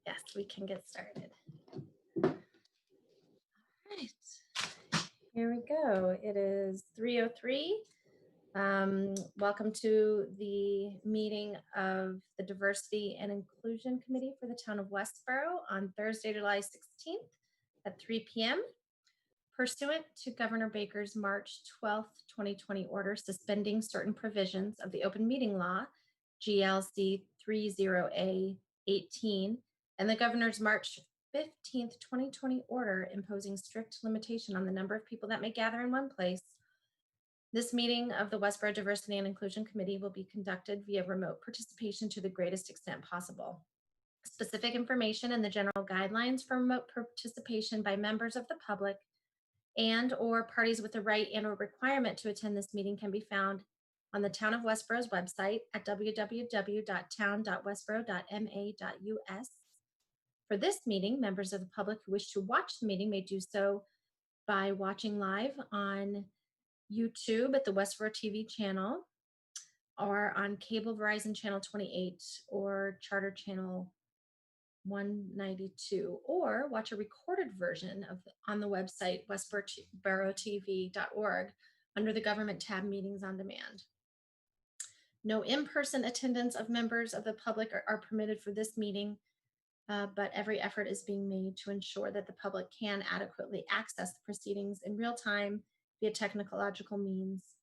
Yes, we can get started. All right, here we go. It is 3:03. Welcome to the meeting of the Diversity and Inclusion Committee for the Town of Westborough on Thursday, July 16th at 3 p.m. Pursuant to Governor Baker's March 12th, 2020 order suspending certain provisions of the Open Meeting Law, GLC 30A18, and the Governor's March 15th, 2020 order imposing strict limitation on the number of people that may gather in one place, this meeting of the Westborough Diversity and Inclusion Committee will be conducted via remote participation to the greatest extent possible. Specific information and the general guidelines for remote participation by members of the public and or parties with the right and or requirement to attend this meeting can be found on the Town of Westborough's website at www.town.westborough.ma.us. For this meeting, members of the public who wish to watch the meeting may do so by watching live on YouTube at the Westborough TV channel, or on cable Verizon channel 28 or Charter channel 192, or watch a recorded version on the website westboroughTV.org under the Government tab Meetings on Demand. No in-person attendance of members of the public are permitted for this meeting, but every effort is being made to ensure that the public can adequately access the proceedings in real time via technological means.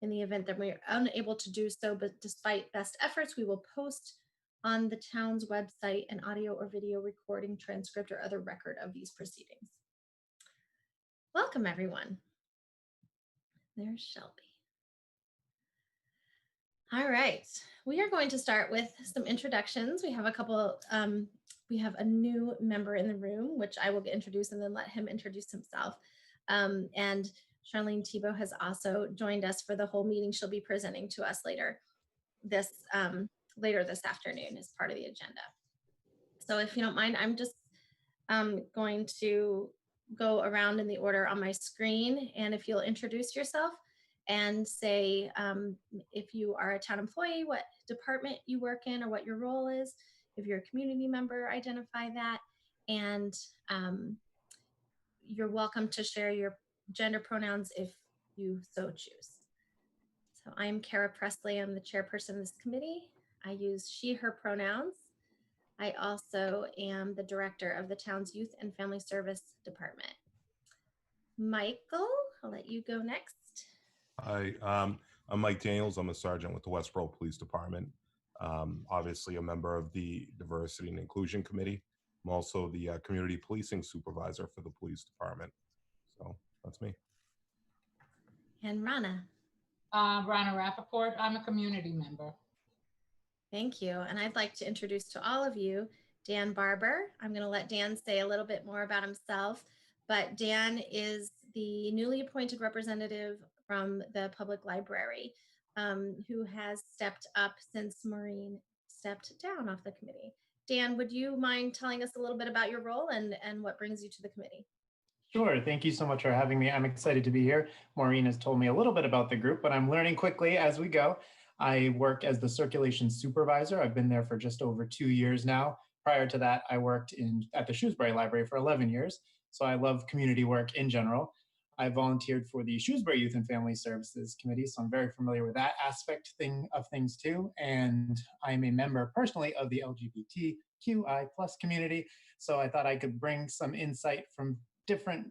In the event that we are unable to do so, but despite best efforts, we will post on the town's website an audio or video recording, transcript, or other record of these proceedings. Welcome, everyone. There's Shelby. All right, we are going to start with some introductions. We have a couple, we have a new member in the room, which I will introduce and then let him introduce himself. And Charlene Thibault has also joined us for the whole meeting. She'll be presenting to us later this afternoon as part of the agenda. So if you don't mind, I'm just going to go around in the order on my screen, and if you'll introduce yourself and say if you are a town employee, what department you work in or what your role is. If you're a community member, identify that, and you're welcome to share your gender pronouns if you so choose. So I'm Kara Presley. I'm the chairperson of this committee. I use she, her pronouns. I also am the director of the town's Youth and Family Service Department. Michael, I'll let you go next. Hi, I'm Mike Daniels. I'm a sergeant with the Westborough Police Department. Obviously a member of the Diversity and Inclusion Committee. I'm also the community policing supervisor for the police department. So that's me. And Rana. Rana Rappaport. I'm a community member. Thank you. And I'd like to introduce to all of you Dan Barber. I'm going to let Dan say a little bit more about himself, but Dan is the newly appointed representative from the public library who has stepped up since Maureen stepped down off the committee. Dan, would you mind telling us a little bit about your role and what brings you to the committee? Sure. Thank you so much for having me. I'm excited to be here. Maureen has told me a little bit about the group, but I'm learning quickly as we go. I work as the circulation supervisor. I've been there for just over 2 years now. Prior to that, I worked at the Shrewsbury Library for 11 years. So I love community work in general. I volunteered for the Shrewsbury Youth and Family Services Committee, so I'm very familiar with that aspect of things too. And I'm a member personally of the LGBTQI+ community. So I thought I could bring some insight from different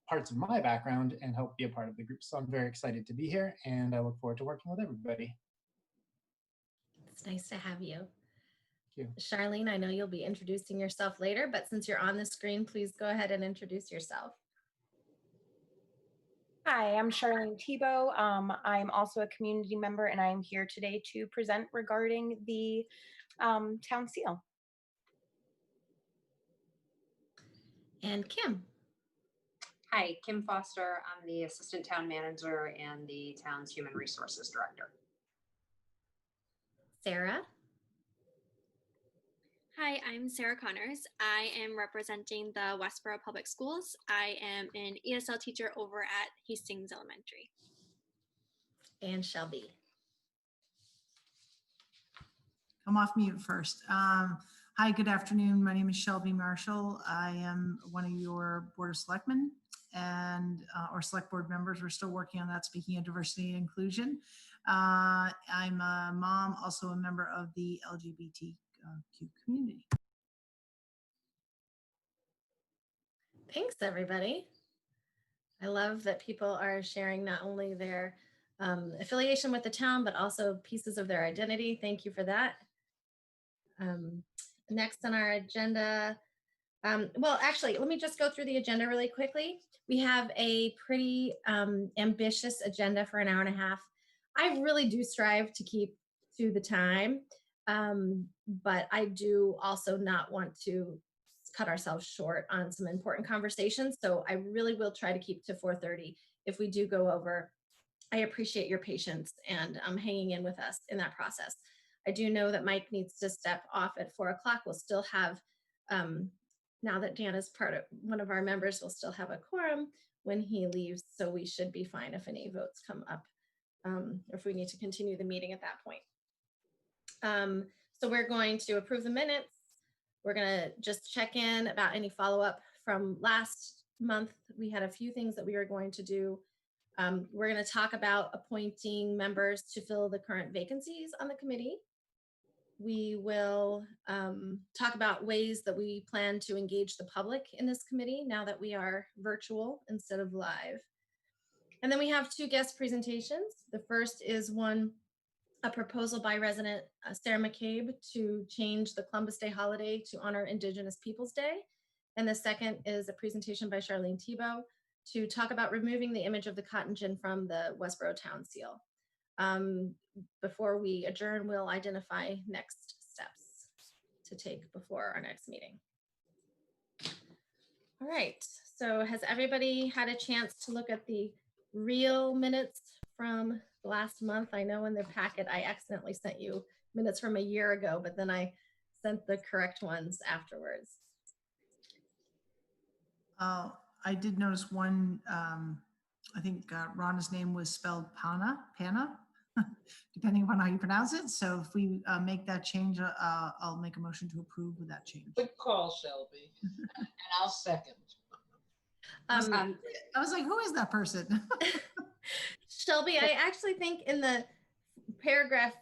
parts of my background and help be a part of the group. So I'm very excited to be here, and I look forward to working with everybody. It's nice to have you. Thank you. Charlene, I know you'll be introducing yourself later, but since you're on the screen, please go ahead and introduce yourself. Hi, I'm Charlene Thibault. I'm also a community member, and I'm here today to present regarding the town seal. And Kim. Hi, Kim Foster. I'm the assistant town manager and the town's human resources director. Sarah. Hi, I'm Sarah Connors. I am representing the Westborough Public Schools. I am an ESL teacher over at Hastings Elementary. And Shelby. I'm off mute first. Hi, good afternoon. My name is Shelby Marshall. I am one of your Board of Selectmen and or Select Board members. We're still working on that, speaking of diversity and inclusion. I'm a mom, also a member of the LGBTQ community. Thanks, everybody. I love that people are sharing not only their affiliation with the town, but also pieces of their identity. Thank you for that. Next on our agenda, well, actually, let me just go through the agenda really quickly. We have a pretty ambitious agenda for an hour and a half. I really do strive to keep to the time, but I do also not want to cut ourselves short on some important conversations. So I really will try to keep to 4:30. If we do go over, I appreciate your patience and hanging in with us in that process. I do know that Mike needs to step off at 4 o'clock. We'll still have, now that Dan is one of our members, we'll still have a quorum when he leaves. So we should be fine if any votes come up, or if we need to continue the meeting at that point. So we're going to approve the minutes. We're gonna just check in about any follow-up from last month. We had a few things that we were going to do. We're gonna talk about appointing members to fill the current vacancies on the committee. We will talk about ways that we plan to engage the public in this committee now that we are virtual instead of live. And then we have 2 guest presentations. The first is a proposal by resident Sarah McCabe to change the Columbus Day holiday to honor Indigenous Peoples Day. And the second is a presentation by Charlene Thibault to talk about removing the image of the cotton gin from the Westborough town seal. Before we adjourn, we'll identify next steps to take before our next meeting. All right, so has everybody had a chance to look at the real minutes from last month? I know in the packet I accidentally sent you minutes from a year ago, but then I sent the correct ones afterwards. I did notice one, I think Rhonda's name was spelled Pana, depending upon how you pronounce it. So if we make that change, I'll make a motion to approve with that change. Good call, Shelby. And I'll second. I was like, who is that person? Shelby, I actually think in the paragraph,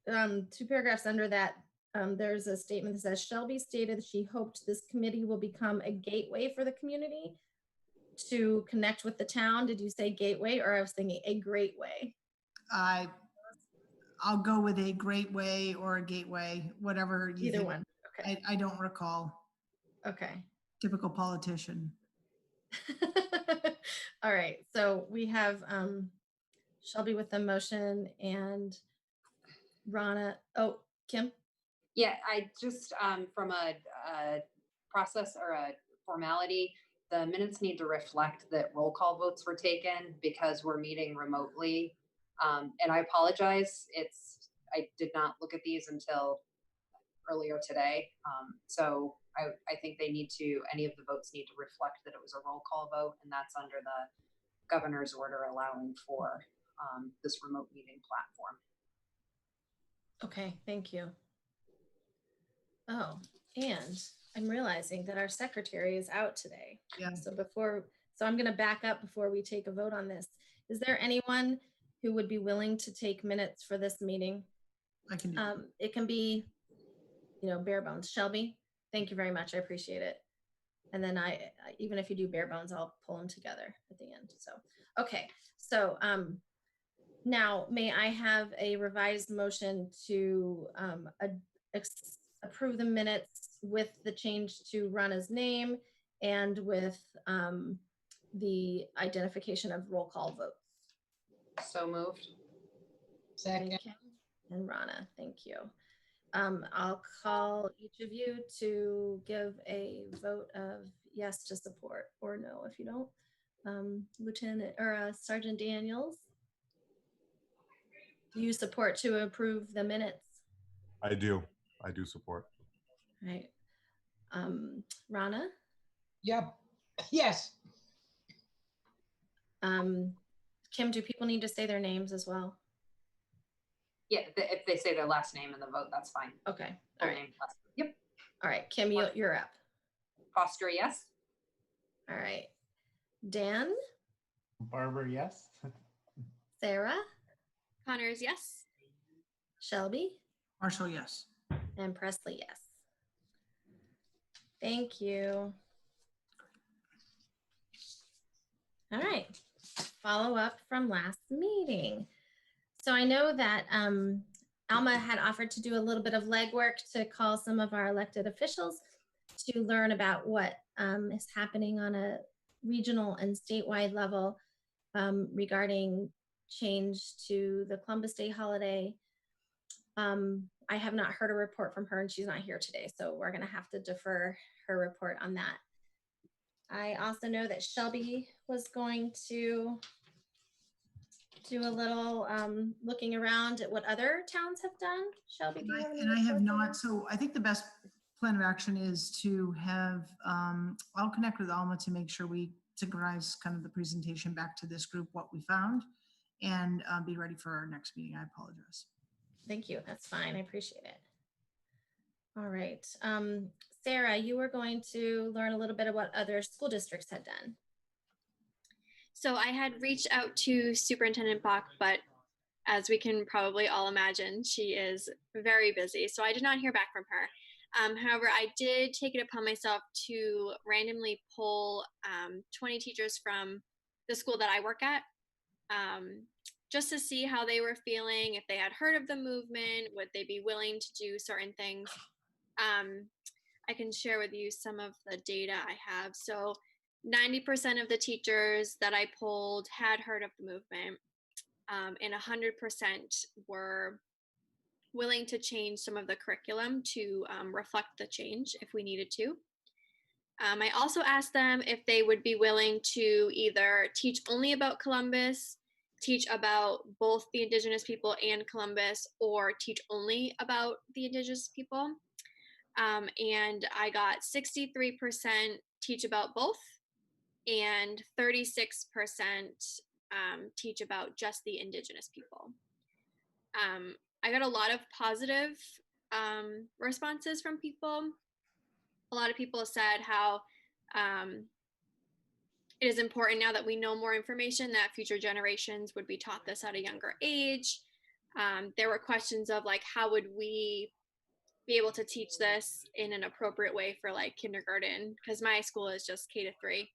2 paragraphs under that, there's a statement that says, Shelby stated she hoped this committee will become a gateway for the community to connect with the town. Did you say gateway, or I was thinking a great way? I'll go with a great way or a gateway, whatever you Either think. one. Okay. I don't recall. Okay. Typical politician. All right. So we have Shelby with the motion and Rana. Oh, Kim. Yeah, I just, from a process or a formality, the minutes need to reflect that roll call votes were taken because we're meeting remotely. And I apologize. I did not look at these until earlier today. So I think any of the votes need to reflect that it was a roll call vote, and that's under the governor's order allowing for this remote meeting platform. Okay, thank you. Oh, and I'm realizing that our secretary is out today. Yeah. So I'm going to back up before we take a vote on this. Is there anyone who would be willing to take minutes for this meeting? I can do it can be, bare bones. Shelby, thank you very much. I appreciate it. And then even if you do bare bones, I'll pull them together at the end. So, okay. So now may I have a revised motion to approve the minutes with the change to Rana's name and with the identification of roll call votes? So moved. Second. Thank you. And Rana, thank you. I'll call each of you to give a vote of yes to support or no if you don't. Lieutenant or Sergeant Daniels, do you support to approve the minutes? I do support. Right. Rana? Yep. Yes. Kim, do people need to say their names as well? Yeah, if they say their last name in the vote, that's fine. Okay. All right. Yep. All right, Kim, you're up. Foster, yes. All right. Dan, Barbara, yes. Sarah, Connors, yes. Shelby, Marshall, yes. and Presley, yes. Thank you. All right. Follow up from last meeting. So I know that Alma had offered to do a little bit of legwork to call some of our elected officials to learn about what is happening on a regional and statewide level regarding change to the Columbus Day holiday. I have not heard a report from her and she's not here today, so we're gonna have to defer her report on that. I also know that Shelby was going to do a little looking around at what other towns have done. Shelby, do you have any And I have reports on not. that? So I think the best plan of action is to have, I'll connect with Alma to make sure we synchronize kind of the presentation back to this group, what we found, and be ready for our next meeting. I apologize. Thank you. That's fine. I appreciate it. All right. Sarah, you were going to learn a little bit of what other school districts had done. So I had reached out to Superintendent Bach, but as we can probably all imagine, she is very busy. So I did not hear back from her. However, I did take it upon myself to randomly pull 20 teachers from the school that I work at, just to see how they were feeling, if they had heard of the movement, would they be willing to do certain things. I can share with you some of the data I have. So 90% of the teachers that I polled had heard of the movement, and 100% were willing to change some of the curriculum to reflect the change if we needed to. I also asked them if they would be willing to either teach only about Columbus, teach about both the Indigenous people and Columbus, or teach only about the Indigenous people. And I got 63% teach about both, and 36% teach about just the Indigenous people. I got a lot of positive responses from people. A lot of people said how it is important now that we know more information that future generations would be taught this at a younger age. There were questions of like, how would we be able to teach this in an appropriate way for like kindergarten, because my school is just K-3.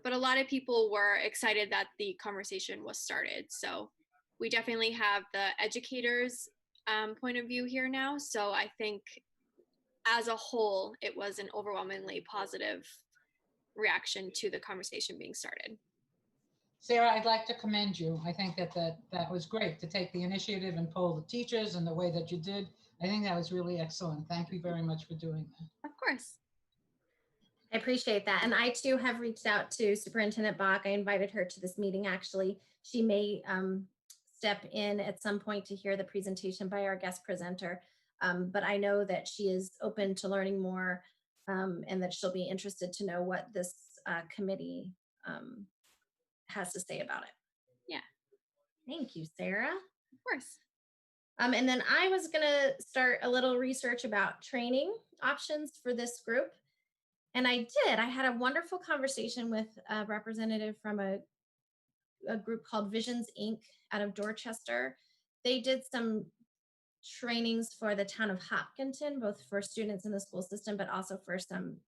But a lot of people were excited that the conversation was started. So we definitely have the educators' point of view here now. So I think as a whole, it was an overwhelmingly positive reaction to the conversation being started. Sarah, I'd like to commend you. I think that was great to take the initiative and poll the teachers in the way that you did. I think that was really excellent. Thank you very much for doing that. Of course. I appreciate that. And I too have reached out to Superintendent Bach. I invited her to this meeting actually. She may step in at some point to hear the presentation by our guest presenter. But I know that she is open to learning more and that she'll be interested to know what this committee has to say about it. Yeah. Thank you, Sarah. Of course. And then I was gonna start a little research about training options for this group. And I did. I had a wonderful conversation with a representative from a group called Visions Inc. out of Dorchester. They did some trainings for the town of Hopkinton, both for students in the school system, but also for some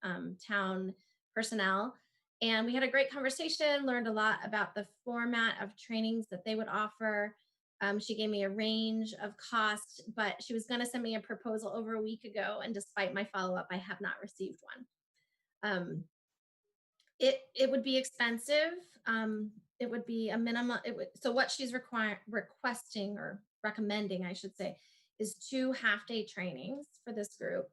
town personnel. And we had a great conversation, learned a lot about the format of trainings that they would offer. She gave me a range of cost, but she was going to send me a proposal over a week ago. And despite my follow-up, I have not received one. It would be expensive. It would be a minimum. So what she's requesting or recommending, I should say, is 2 half-day trainings for this group.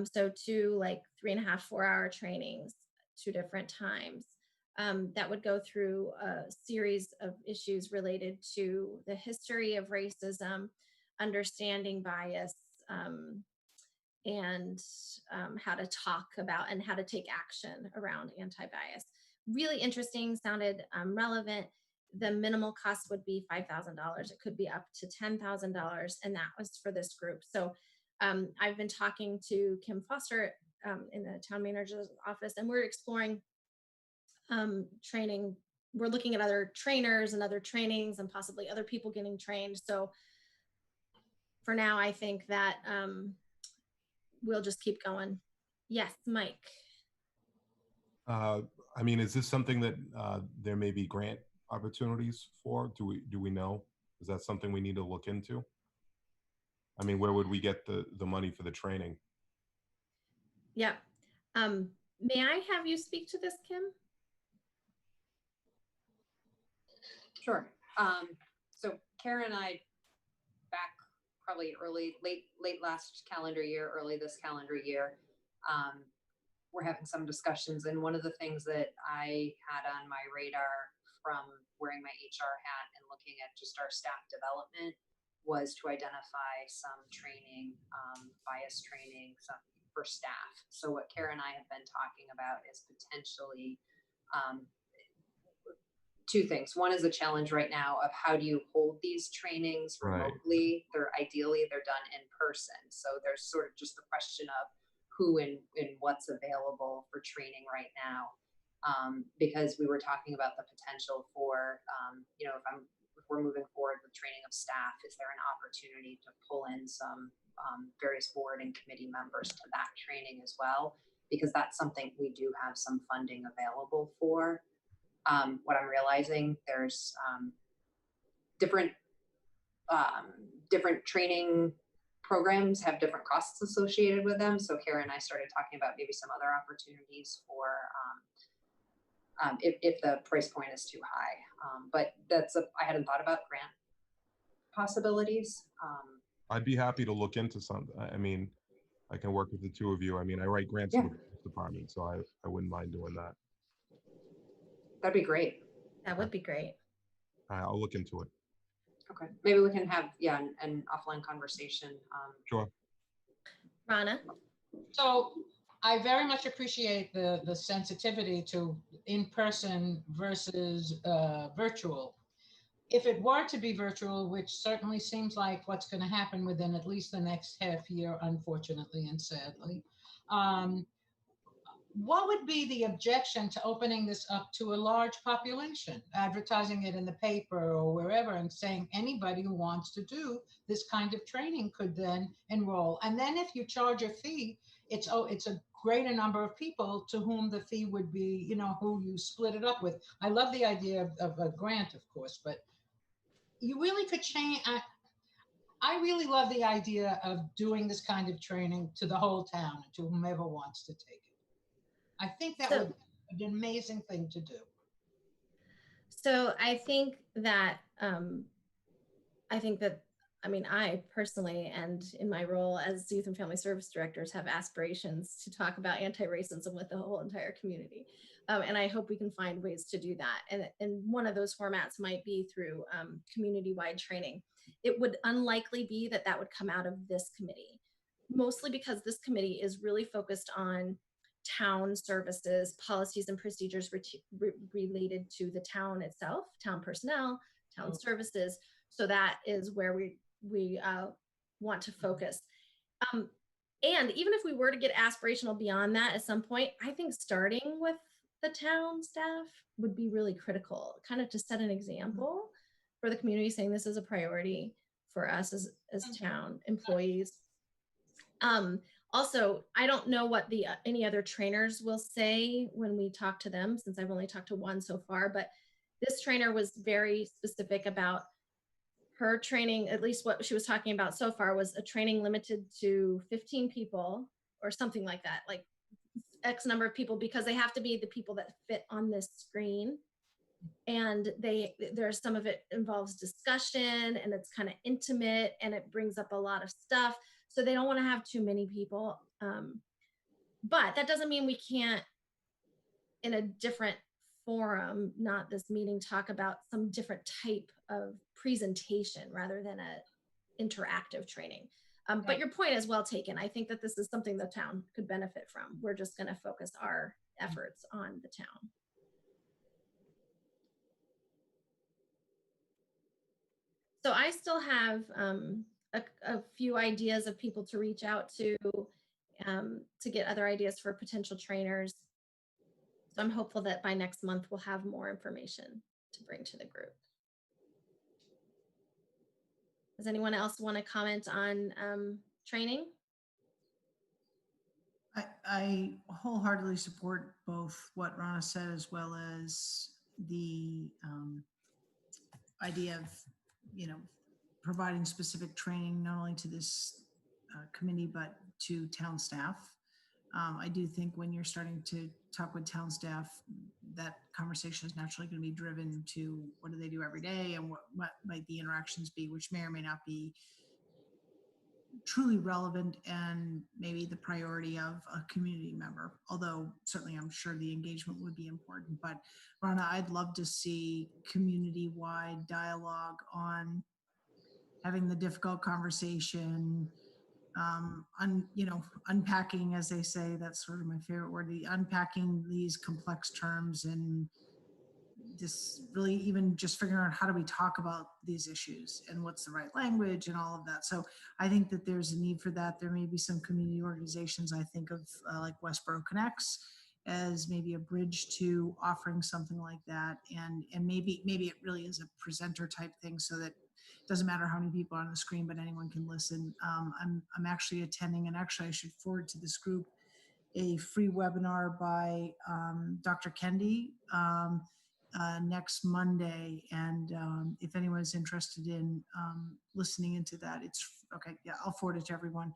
So 2 like 3.5, 4-hour trainings, 2 different times. That would go through a series of issues related to the history of racism, understanding bias, and how to talk about and how to take action around anti-bias. Really interesting, sounded relevant. The minimal cost would be $5,000. It could be up to $10,000, and that was for this group. So I've been talking to Kim Foster in the town manager's office, and we're exploring training. We're looking at other trainers and other trainings and possibly other people getting trained. So for now, I think that we'll just keep going. Yes, Mike. I mean, is this something that there may be grant opportunities for? Do we know? Is that something we need to look into? I mean, where would we get the money for the training? Yeah. May I have you speak to this, Kim? Sure. So Karen and I, back probably late last calendar year, early this calendar year, we're having some discussions. And one of the things that I had on my radar from wearing my HR hat and looking at just our staff development was to identify some training, bias training for staff. So what Karen and I have been talking about is potentially two things. One is a challenge right now of how do you hold these trainings remotely? Right. They're done in person. So there's sort of just the question of who and what's available for training right now. Because we were talking about the potential for, you know, if we're moving forward with training of staff, is there an opportunity to pull in some various board and committee members to that training as well? Because that's something we do have some funding available for. What I'm realizing, there's different training programs have different costs associated with them. So Karen and I started talking about maybe some other opportunities for if the price point is too high. But I hadn't thought about grant possibilities. I'd be happy to look into something. I mean, I can work with the two of you. I mean, I write grants for the police department, so I wouldn't mind doing that. That'd be great. That would be great. I'll look into it. Okay, maybe we can have an offline conversation. Sure. Rana. So I very much appreciate the sensitivity to in-person versus virtual. If it were to be virtual, which certainly seems like what's going to happen within at least the next half year, unfortunately and sadly, what would be the objection to opening this up to a large population, advertising it in the paper or wherever and saying anybody who wants to do this kind of training could then enroll? And then if you charge a fee, it's a greater number of people to whom the fee would be, you know, who you split it up with. I love the idea of a grant, of course, but you really could change. I really love the idea of doing this kind of training to the whole town, to whomever wants to take it. I think that would be an amazing thing to do. So I think that, I mean, I personally, and in my role as Youth and Family Service Directors, have aspirations to talk about anti-racism with the whole entire community. And I hope we can find ways to do that. And one of those formats might be through community-wide training. It would unlikely be that would come out of this committee, mostly because this committee is really focused on town services, policies and procedures related to the town itself, town personnel, town services. So that is where we want to focus. And even if we were to get aspirational beyond that at some point, I think starting with the town staff would be really critical, kind of to set an example for the community, saying this is a priority for us as town employees. Also, I don't know what any other trainers will say when we talk to them, since I've only talked to one so far, but this trainer was very specific about her training. At least what she was talking about so far was a training limited to 15 people or something like that, like X number of people, because they have to be the people that fit on this screen. And there's some of it involves discussion, and it's kind of intimate, and it brings up a lot of stuff. So they don't want to have too many people. But that doesn't mean we can't, in a different forum, not this meeting, talk about some different type of presentation rather than a interactive training. But your point is well taken. I think that this is something the town could benefit from. We're just going to focus our efforts on the town. So I still have a few ideas of people to reach out to get other ideas for potential trainers. So I'm hopeful that by next month we'll have more information to bring to the group. Does anyone else want to comment on training? I wholeheartedly support both what Rana said as well as the idea of, providing specific training not only to this committee but to town staff. I do think when you're starting to talk with town staff, that conversation is naturally going to be driven to what do they do every day and what might the interactions be, which may or may not be truly relevant and maybe the priority of a community member, although certainly I'm sure the engagement would be important. But Rana, I'd love to see community-wide dialogue on having the difficult conversation, unpacking, as they say, that's sort of my favorite word, the unpacking these complex terms and just really even just figuring out how do we talk about these issues and what's the right language and all of that. So I think that there's a need for that. There may be some community organizations I think of like Westborough Connects as maybe a bridge to offering something like that. And maybe it really is a presenter type thing so that it doesn't matter how many people are on the screen, but anyone can listen. I'm actually attending, and actually I should forward to this group a free webinar by Dr. Kendi next Monday. And if anyone's interested in listening into that, it's okay. Yeah, I'll forward it to everyone.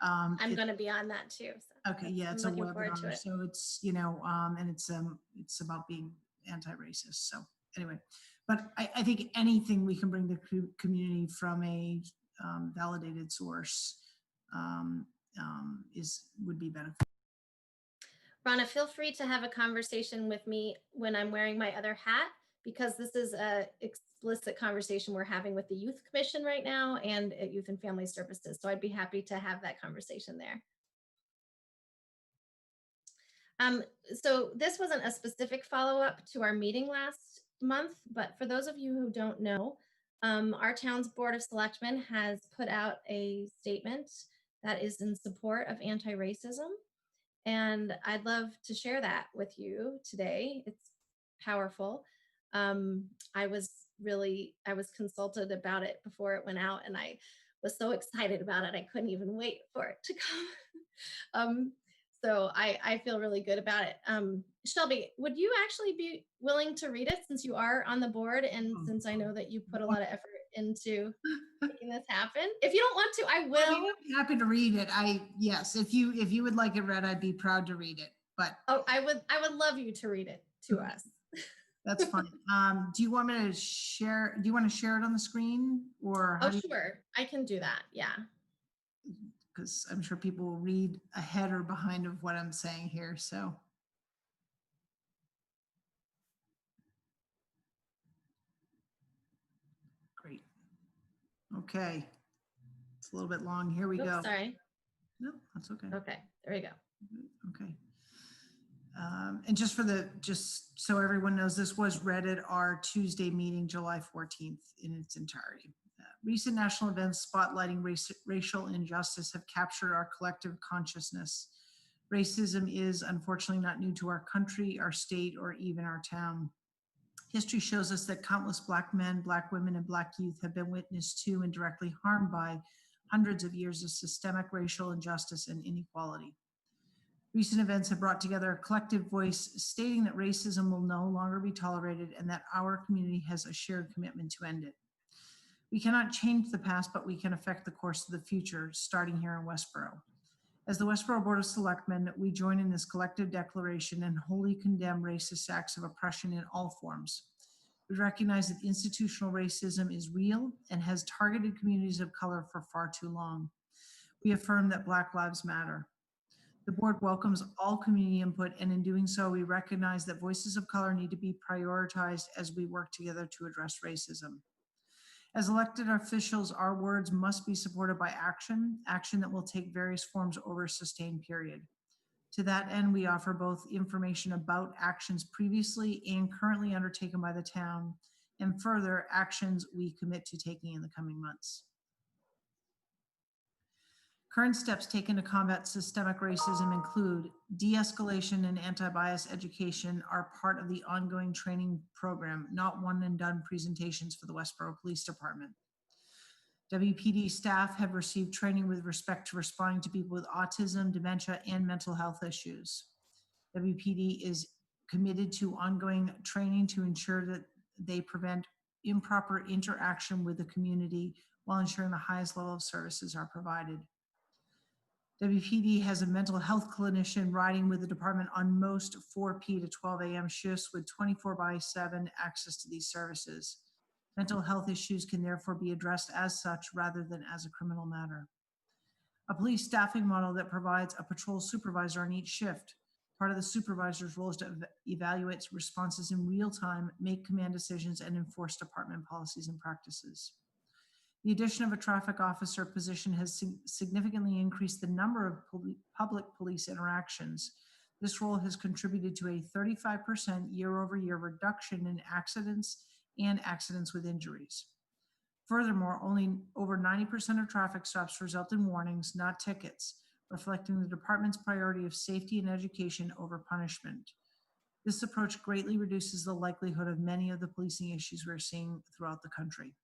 I'm going to be on that too. So okay. Yeah, it's a webinar. It. So it's, and it's about being anti-racist. So anyway, but I think anything we can bring to the community from a validated source would be beneficial. Rana, feel free to have a conversation with me when I'm wearing my other hat, because this is a explicit conversation we're having with the Youth Commission right now and at Youth and Family Services. So I'd be happy to have that conversation there. So this wasn't a specific follow-up to our meeting last month, but for those of you who don't know, our town's Board of Selectmen has put out a statement that is in support of anti-racism. And I'd love to share that with you today. It's powerful. I was consulted about it before it went out, and I was so excited about it. I couldn't even wait for it to come. So I feel really good about it. Shelby, would you actually be willing to read it since you are on the board and since I know that you put a lot of effort into making this happen? If you don't want to, I will. I'd be happy to read it. Yes, if you would like it read, I'd be proud to read it. But I would love you to read it to us. That's fine. Do you want me to share? Do you want to share it on the screen or? Sure, I can do that. Yeah. Because I'm sure people will read ahead or behind of what I'm saying here. So. Great. Okay. It's a little bit long. Here we go. Sorry. No, that's okay. Okay, there we go. Okay. And just so everyone knows, this was read at our Tuesday meeting, July 14th in its entirety. Recent national events spotlighting racial injustice have captured our collective consciousness. Racism is unfortunately not new to our country, our state, or even our town. History shows us that countless Black men, Black women, and Black youth have been witness to and directly harmed by hundreds of years of systemic racial injustice and inequality. Recent events have brought together a collective voice stating that racism will no longer be tolerated and that our community has a shared commitment to end it. We cannot change the past, but we can affect the course of the future, starting here in Westborough. As the Westborough Board of Selectmen, we join in this collective declaration and wholly condemn racist acts of oppression in all forms. We recognize that institutional racism is real and has targeted communities of color for far too long. We affirm that Black Lives Matter. The board welcomes all community input, and in doing so, we recognize that voices of color need to be prioritized as we work together to address racism. As elected officials, our words must be supported by action that will take various forms over a sustained period. To that end, we offer both information about actions previously and currently undertaken by the town, and further actions we commit to taking in the coming months. Current steps taken to combat systemic racism include de-escalation and anti-bias education are part of the ongoing training program, not one and done presentations for the Westborough Police Department. WPD staff have received training with respect to responding to people with autism, dementia, and mental health issues. WPD is committed to ongoing training to ensure that they prevent improper interaction with the community while ensuring the highest level of services are provided. WPD has a mental health clinician riding with the department on most 4 p to 12 a.m. shifts with 24/7 access to these services. Mental health issues can therefore be addressed as such rather than as a criminal matter. A police staffing model that provides a patrol supervisor on each shift. Part of the supervisor's role is to evaluate responses in real time, make command decisions, and enforce department policies and practices. The addition of a traffic officer position has significantly increased the number of public police interactions. This role has contributed to a 35% year-over-year reduction in accidents and accidents with injuries. Furthermore, only over 90% of traffic stops result in warnings, not tickets, reflecting the department's priority of safety and education over punishment. This approach greatly reduces the likelihood of many of the policing issues we're seeing throughout the country.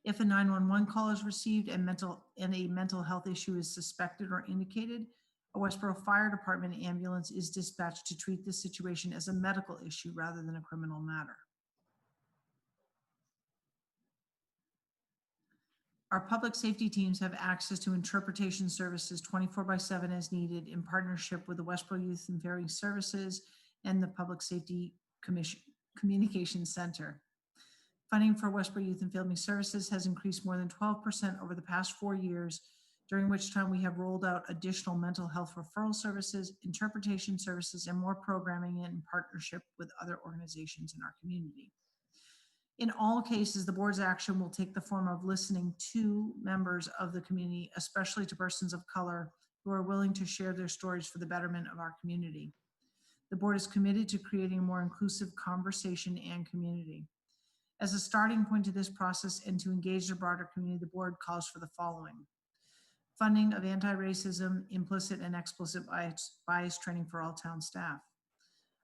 If a 911 call is received and a mental health issue is suspected or indicated, a Westborough Fire Department ambulance is dispatched to treat this situation as a medical issue rather than a criminal matter. Our public safety teams have access to interpretation services 24/7 as needed in partnership with the Westborough Youth and Family Services and the Public Safety Communications Center. Funding for Westborough Youth and Family Services has increased more than 12% over the past 4 years, during which time we have rolled out additional mental health referral services, interpretation services, and more programming in partnership with other organizations in our community. In all cases, the board's action will take the form of listening to members of the community, especially to persons of color who are willing to share their stories for the betterment of our community. The board is committed to creating a more inclusive conversation and community. As a starting point to this process and to engage the broader community, the board calls for the following: funding of anti-racism, implicit and explicit bias training for all town staff.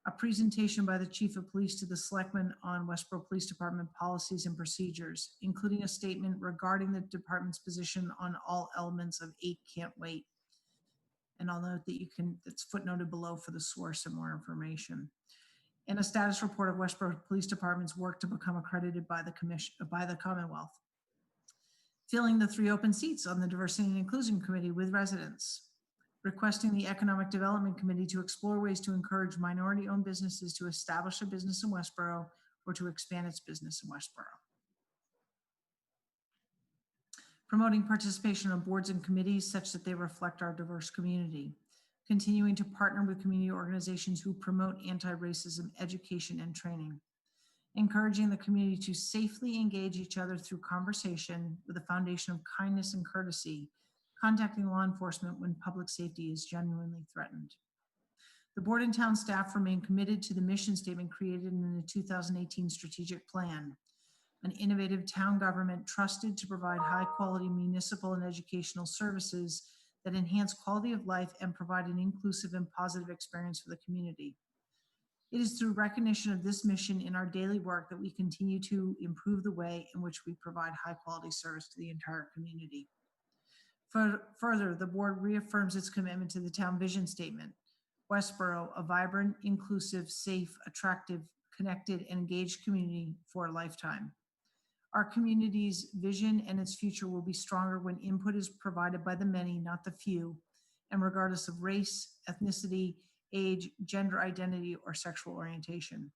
A presentation by the Chief of Police to the Selectmen on Westborough Police Department policies and procedures, including a statement regarding the department's position on all elements of 8 Can't Wait. And I'll note that it's footnoted below for the source and more information. And a status report of Westborough Police Department's work to become accredited by the Commonwealth. Filling the 3 open seats on the Diversity and Inclusion Committee with residents. Requesting the Economic Development Committee to explore ways to encourage minority-owned businesses to establish a business in Westborough or to expand its business in Westborough. Promoting participation on boards and committees such that they reflect our diverse community. Continuing to partner with community organizations who promote anti-racism education and training. Encouraging the community to safely engage each other through conversation with a foundation of kindness and courtesy. Contacting law enforcement when public safety is genuinely threatened. The board and town staff remain committed to the mission statement created in the 2018 strategic plan, an innovative town government trusted to provide high quality municipal and educational services that enhance quality of life and provide an inclusive and positive experience for the community. It is through recognition of this mission in our daily work that we continue to improve the way in which we provide high quality service to the entire community. Further, the board reaffirms its commitment to the town vision statement. Westborough, a vibrant, inclusive, safe, attractive, connected, and engaged community for a lifetime. Our community's vision and its future will be stronger when input is provided by the many, not the few, and regardless of race, ethnicity, age, gender identity, or sexual orientation.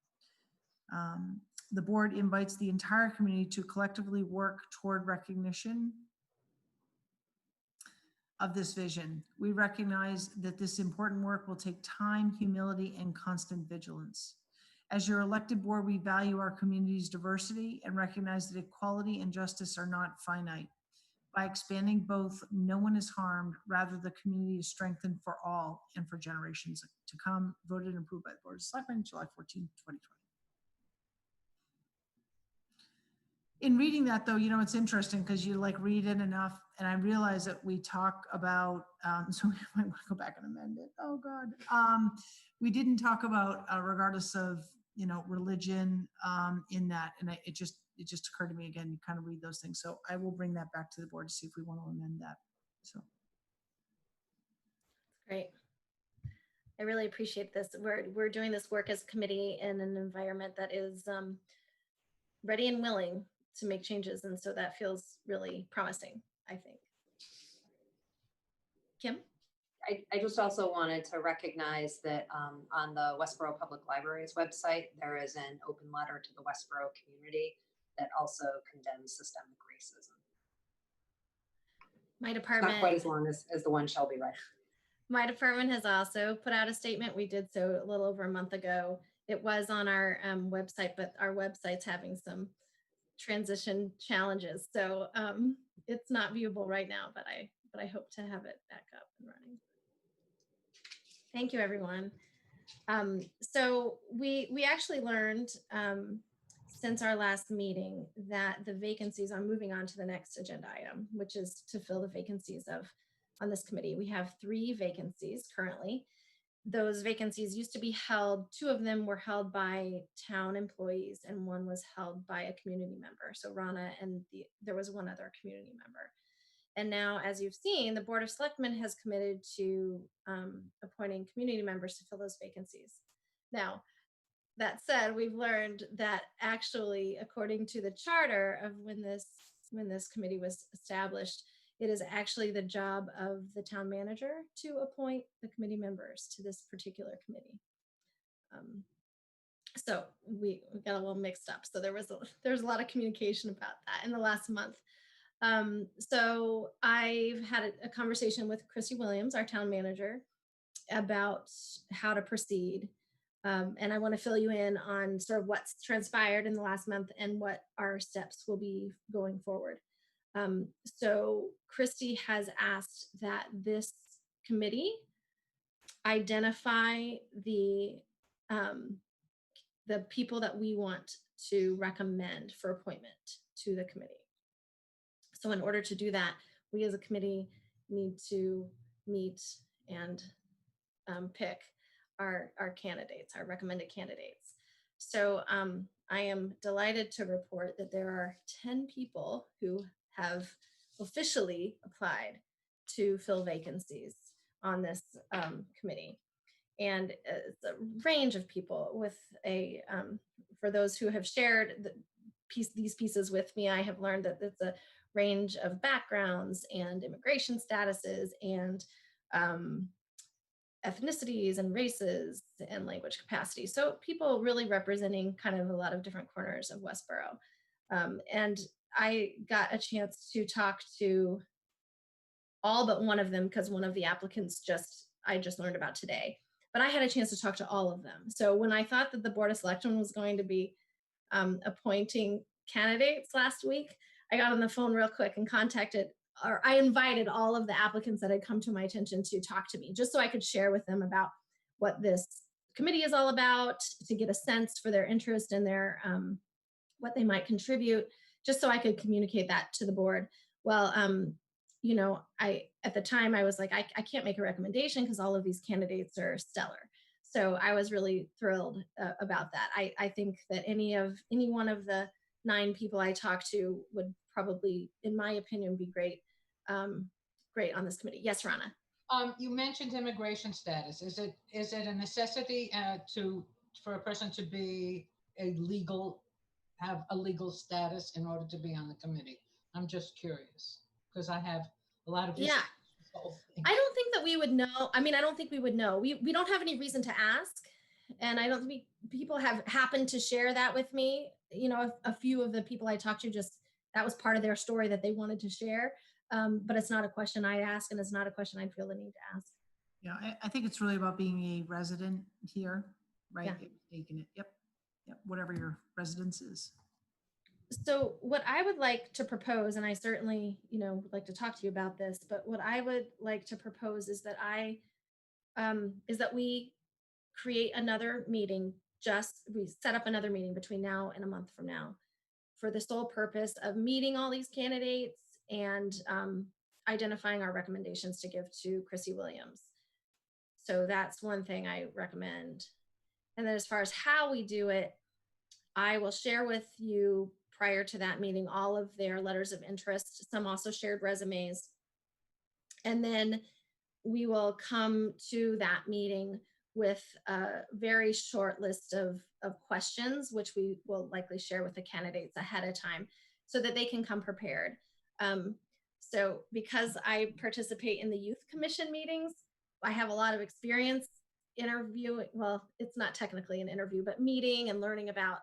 The board invites the entire community to collectively work toward recognition of this vision. We recognize that this important work will take time, humility, and constant vigilance. As your elected board, we value our community's diversity and recognize that equality and justice are not finite. By expanding both, no one is harmed, rather the community is strengthened for all and for generations to come. Voted and approved by the Board of Selectmen, July 14, 2020. In reading that though, it's interesting because you like read it enough, and I realize that we talk about, so we might want to go back and amend it. Oh God. We didn't talk about regardless of, religion in that. And it just occurred to me again, you kind of read those things. So I will bring that back to the board to see if we want to amend that. So. Great. I really appreciate this. We're doing this work as a committee in an environment that is ready and willing to make changes. And so that feels really promising, I think. Kim? I just also wanted to recognize that on the Westborough Public Library's website, there is an open letter to the Westborough community that also condemns systemic racism. My department, it's not quite as long as the one Shelby read. My department has also put out a statement. We did so a little over a month ago. It was on our website, but our website's having some transition challenges. So it's not viewable right now, but I hope to have it back up and running. Thank you, everyone. So we actually learned since our last meeting that the vacancies, I'm moving on to the next agenda item, which is to fill the vacancies on this committee. We have 3 vacancies currently. Those vacancies used to be held, 2 of them were held by town employees and 1 was held by a community member. So Rana and there was 1 other community member. And now, as you've seen, the Board of Selectmen has committed to appointing community members to fill those vacancies. Now, that said, we've learned that actually, according to the charter of when this committee was established, it is actually the job of the town manager to appoint the committee members to this particular committee. So we got a little mixed up. So there was a lot of communication about that in the last month. So I've had a conversation with Christy Williams, our town manager, about how to proceed. And I want to fill you in on sort of what's transpired in the last month and what our steps will be going forward. So Christy has asked that this committee identify the people that we want to recommend for appointment to the committee. So in order to do that, we as a committee need to meet and pick our candidates, our recommended candidates. So I am delighted to report that there are 10 people who have officially applied to fill vacancies on this committee. And it's a range of people with for those who have shared these pieces with me, I have learned that it's a range of backgrounds and immigration statuses and ethnicities and races and language capacity. So people really representing kind of a lot of different corners of Westborough. And I got a chance to talk to all but one of them because one of the applicants I just learned about today. But I had a chance to talk to all of them. So when I thought that the Board of Selectmen was going to be appointing candidates last week, I got on the phone real quick and I invited all of the applicants that had come to my attention to talk to me, just so I could share with them about what this committee is all about, to get a sense for their interest and their what they might contribute, just so I could communicate that to the board. Well, at the time I was like, I can't make a recommendation because all of these candidates are stellar. So I was really thrilled about that. I think that any one of the 9 people I talked to would probably, in my opinion, be great on this committee. Yes, Rana. You mentioned immigration status. Is it a necessity for a person to be have a legal status in order to be on the committee? I'm just curious because I have a lot of issues. Yeah. I don't think that we would know. I mean, I don't think we would know. We don't have any reason to ask. And I don't think people have happened to share that with me. A few of the people I talked to that was part of their story that they wanted to share. But it's not a question I'd ask, and it's not a question I'd feel the need to ask. Yeah, I think it's really about being a resident here, right? Yeah. Taking it. Yep. Whatever your residence is. So what I would like to propose, and I certainly, would like to talk to you about this, but what I would like to propose is that we create another meeting. We set up another meeting between now and a month from now, for the sole purpose of meeting all these candidates and identifying our recommendations to give to Chrissy Williams. So that's one thing I recommend. And then as far as how we do it, I will share with you prior to that meeting all of their letters of interest. Some also shared resumes. And then we will come to that meeting with a very short list of questions, which we will likely share with the candidates ahead of time so that they can come prepared. So because I participate in the youth commission meetings, I have a lot of experience interviewing, well, it's not technically an interview, but meeting and learning about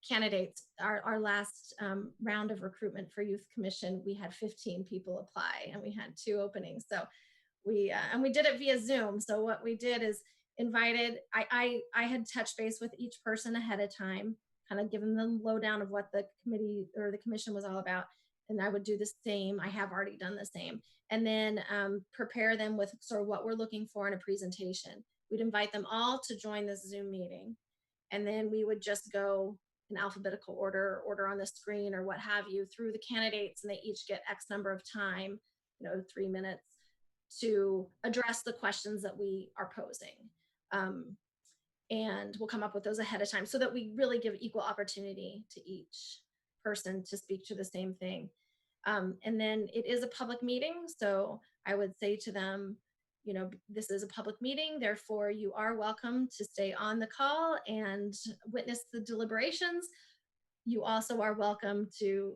candidates. Our last round of recruitment for youth commission, we had 15 people apply and we had 2 openings. So we did it via Zoom. So what we did is invited, I had touched base with each person ahead of time, kind of given them lowdown of what the committee or the commission was all about. And I would do the same. I have already done the same. And then prepare them with sort of what we're looking for in a presentation. We'd invite them all to join this Zoom meeting. And then we would just go in alphabetical order on the screen or what have you through the candidates, and they each get X number of time, 3 minutes, to address the questions that we are posing. And we'll come up with those ahead of time so that we really give equal opportunity to each person to speak to the same thing. And then it is a public meeting. So I would say to them, this is a public meeting, therefore you are welcome to stay on the call and witness the deliberations. You also are welcome to,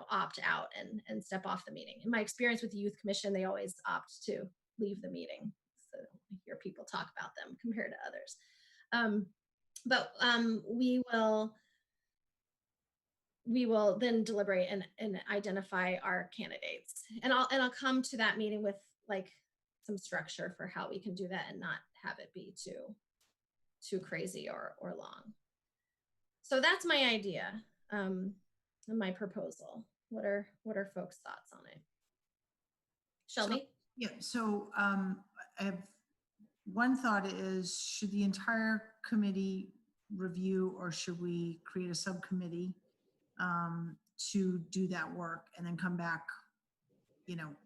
opt out and step off the meeting. In my experience with the Youth Commission, they always opt to leave the meeting. So I hear people talk about them compared to others. But we will then deliberate and identify our candidates. And I'll come to that meeting with some structure for how we can do that and not have it be too crazy or long. So that's my idea and my proposal. What are folks' thoughts on it? Shelby? So I have one thought is, should the entire committee review or should we create a subcommittee to do that work and then come back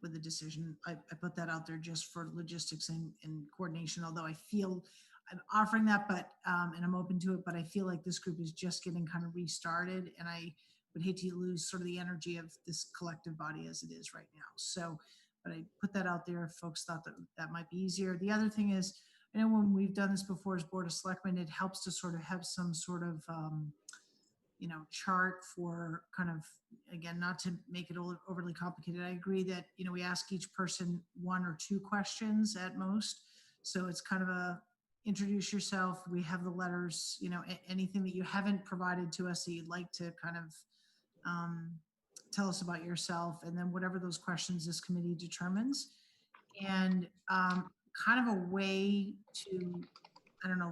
with a decision? I put that out there just for logistics and coordination, although I feel I'm offering that, but and I'm open to it, but I feel like this group is just getting kind of restarted, and I would hate to lose sort of the energy of this collective body as it is right now. So, but I put that out there if folks thought that might be easier. The other thing is, I know when we've done this before as Board of Selectmen, it helps to sort of have some sort of chart for kind of, again, not to make it overly complicated. I agree that, we ask each person 1 or 2 questions at most. So it's kind of introduce yourself. We have the letters, anything that you haven't provided to us that you'd like to kind of tell us about yourself, and then whatever those questions this committee determines. And kind of a way to,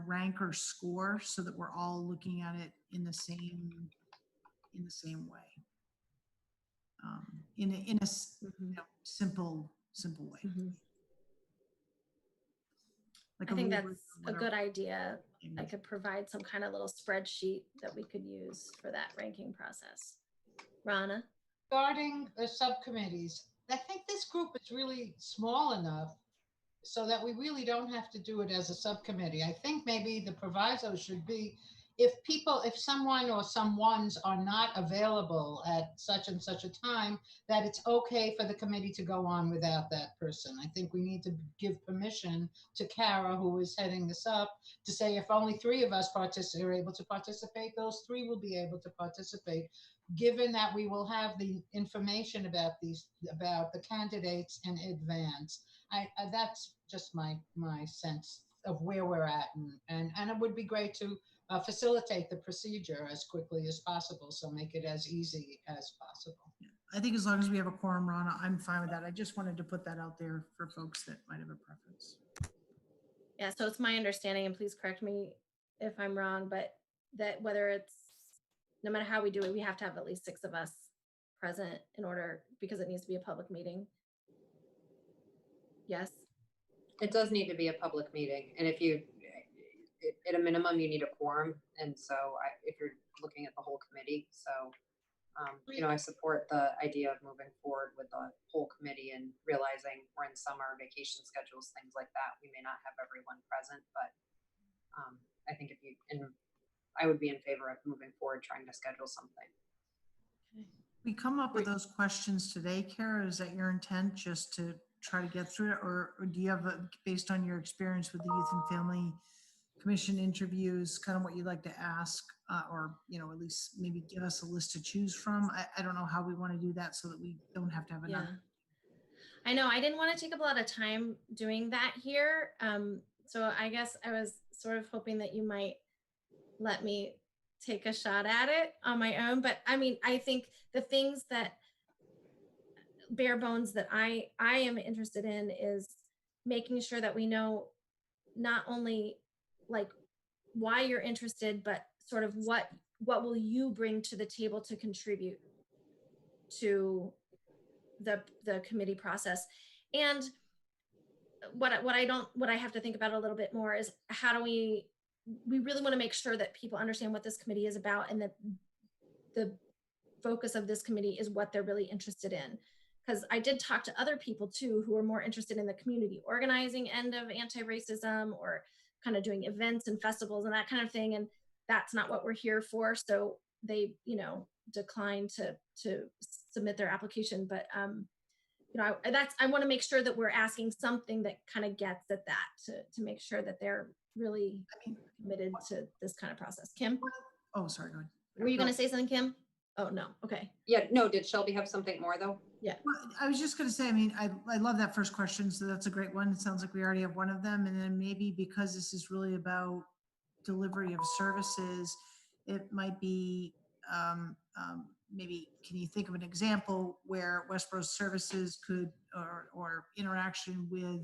rank or score so that we're all looking at it in the same way, in a simple way. Mm-hmm. I think that's a good idea. I could provide some kind of little spreadsheet that we could use for that ranking process. Rana? Regarding the subcommittees, I think this group is really small enough so that we really don't have to do it as a subcommittee. I think maybe the proviso should be if someone or someones are not available at such and such a time, that it's okay for the committee to go on without that person. I think we need to give permission to Kara, who is heading this up, to say if only 3 of us are able to participate, those 3 will be able to participate, given that we will have the information about the candidates in advance. That's just my sense of where we're at, and it would be great to facilitate the procedure as quickly as possible, so make it as easy as possible. I think as long as we have a quorum, Rana, I'm fine with that. I just wanted to put that out there for folks that might have a preference. Yeah, so it's my understanding, and please correct me if I'm wrong, but that whether it's, no matter how we do it, we have to have at least 6 of us present in order, because it needs to be a public meeting. Yes? It does need to be a public meeting. And at a minimum, you need a quorum. And so if you're looking at the whole committee, so, you know, I support the idea of moving forward with the whole committee and realizing we're in summer, vacation schedules, things like that. We may not have everyone present, but I think I would be in favor of moving forward, trying to schedule something. We come up with those questions today, Kara. Is that your intent, just to try to get through it? Or do you have, based on your experience with the Youth and Family Commission interviews, kind of what you'd like to ask, or, you know, at least maybe give us a list to choose from? I don't know how we want to do that so that we don't have to have another. I know I didn't want to take up a lot of time doing that here. So I guess I was sort of hoping that you might let me take a shot at it on my own. But I mean, I think the things that bare bones that I am interested in is making sure that we know not only like why you're interested, but sort of what will you bring to the table to contribute to the committee process. And what I have to think about a little bit more is how do we really want to make sure that people understand what this committee is about, and that the focus of this committee is what they're really interested in. Because I did talk to other people too who are more interested in the community organizing end of anti-racism, or kind of doing events and festivals and that kind of thing, and that's not what we're here for. So they, you know, declined to submit their application. But you know, I want to make sure that we're asking something that kind of gets at that, to make sure that they're really committed to this kind of process. Kim? Oh, sorry, go ahead. Were you going to say something, Kim? Oh, no. Okay. Yeah, no, did Shelby have something more though? Yeah. Well, I was just going to say, I mean, I love that first question. So that's a great one. It sounds like we already have one of them. And then maybe because this is really about delivery of services, it might be, maybe can you think of an example where Westborough services could, or interaction with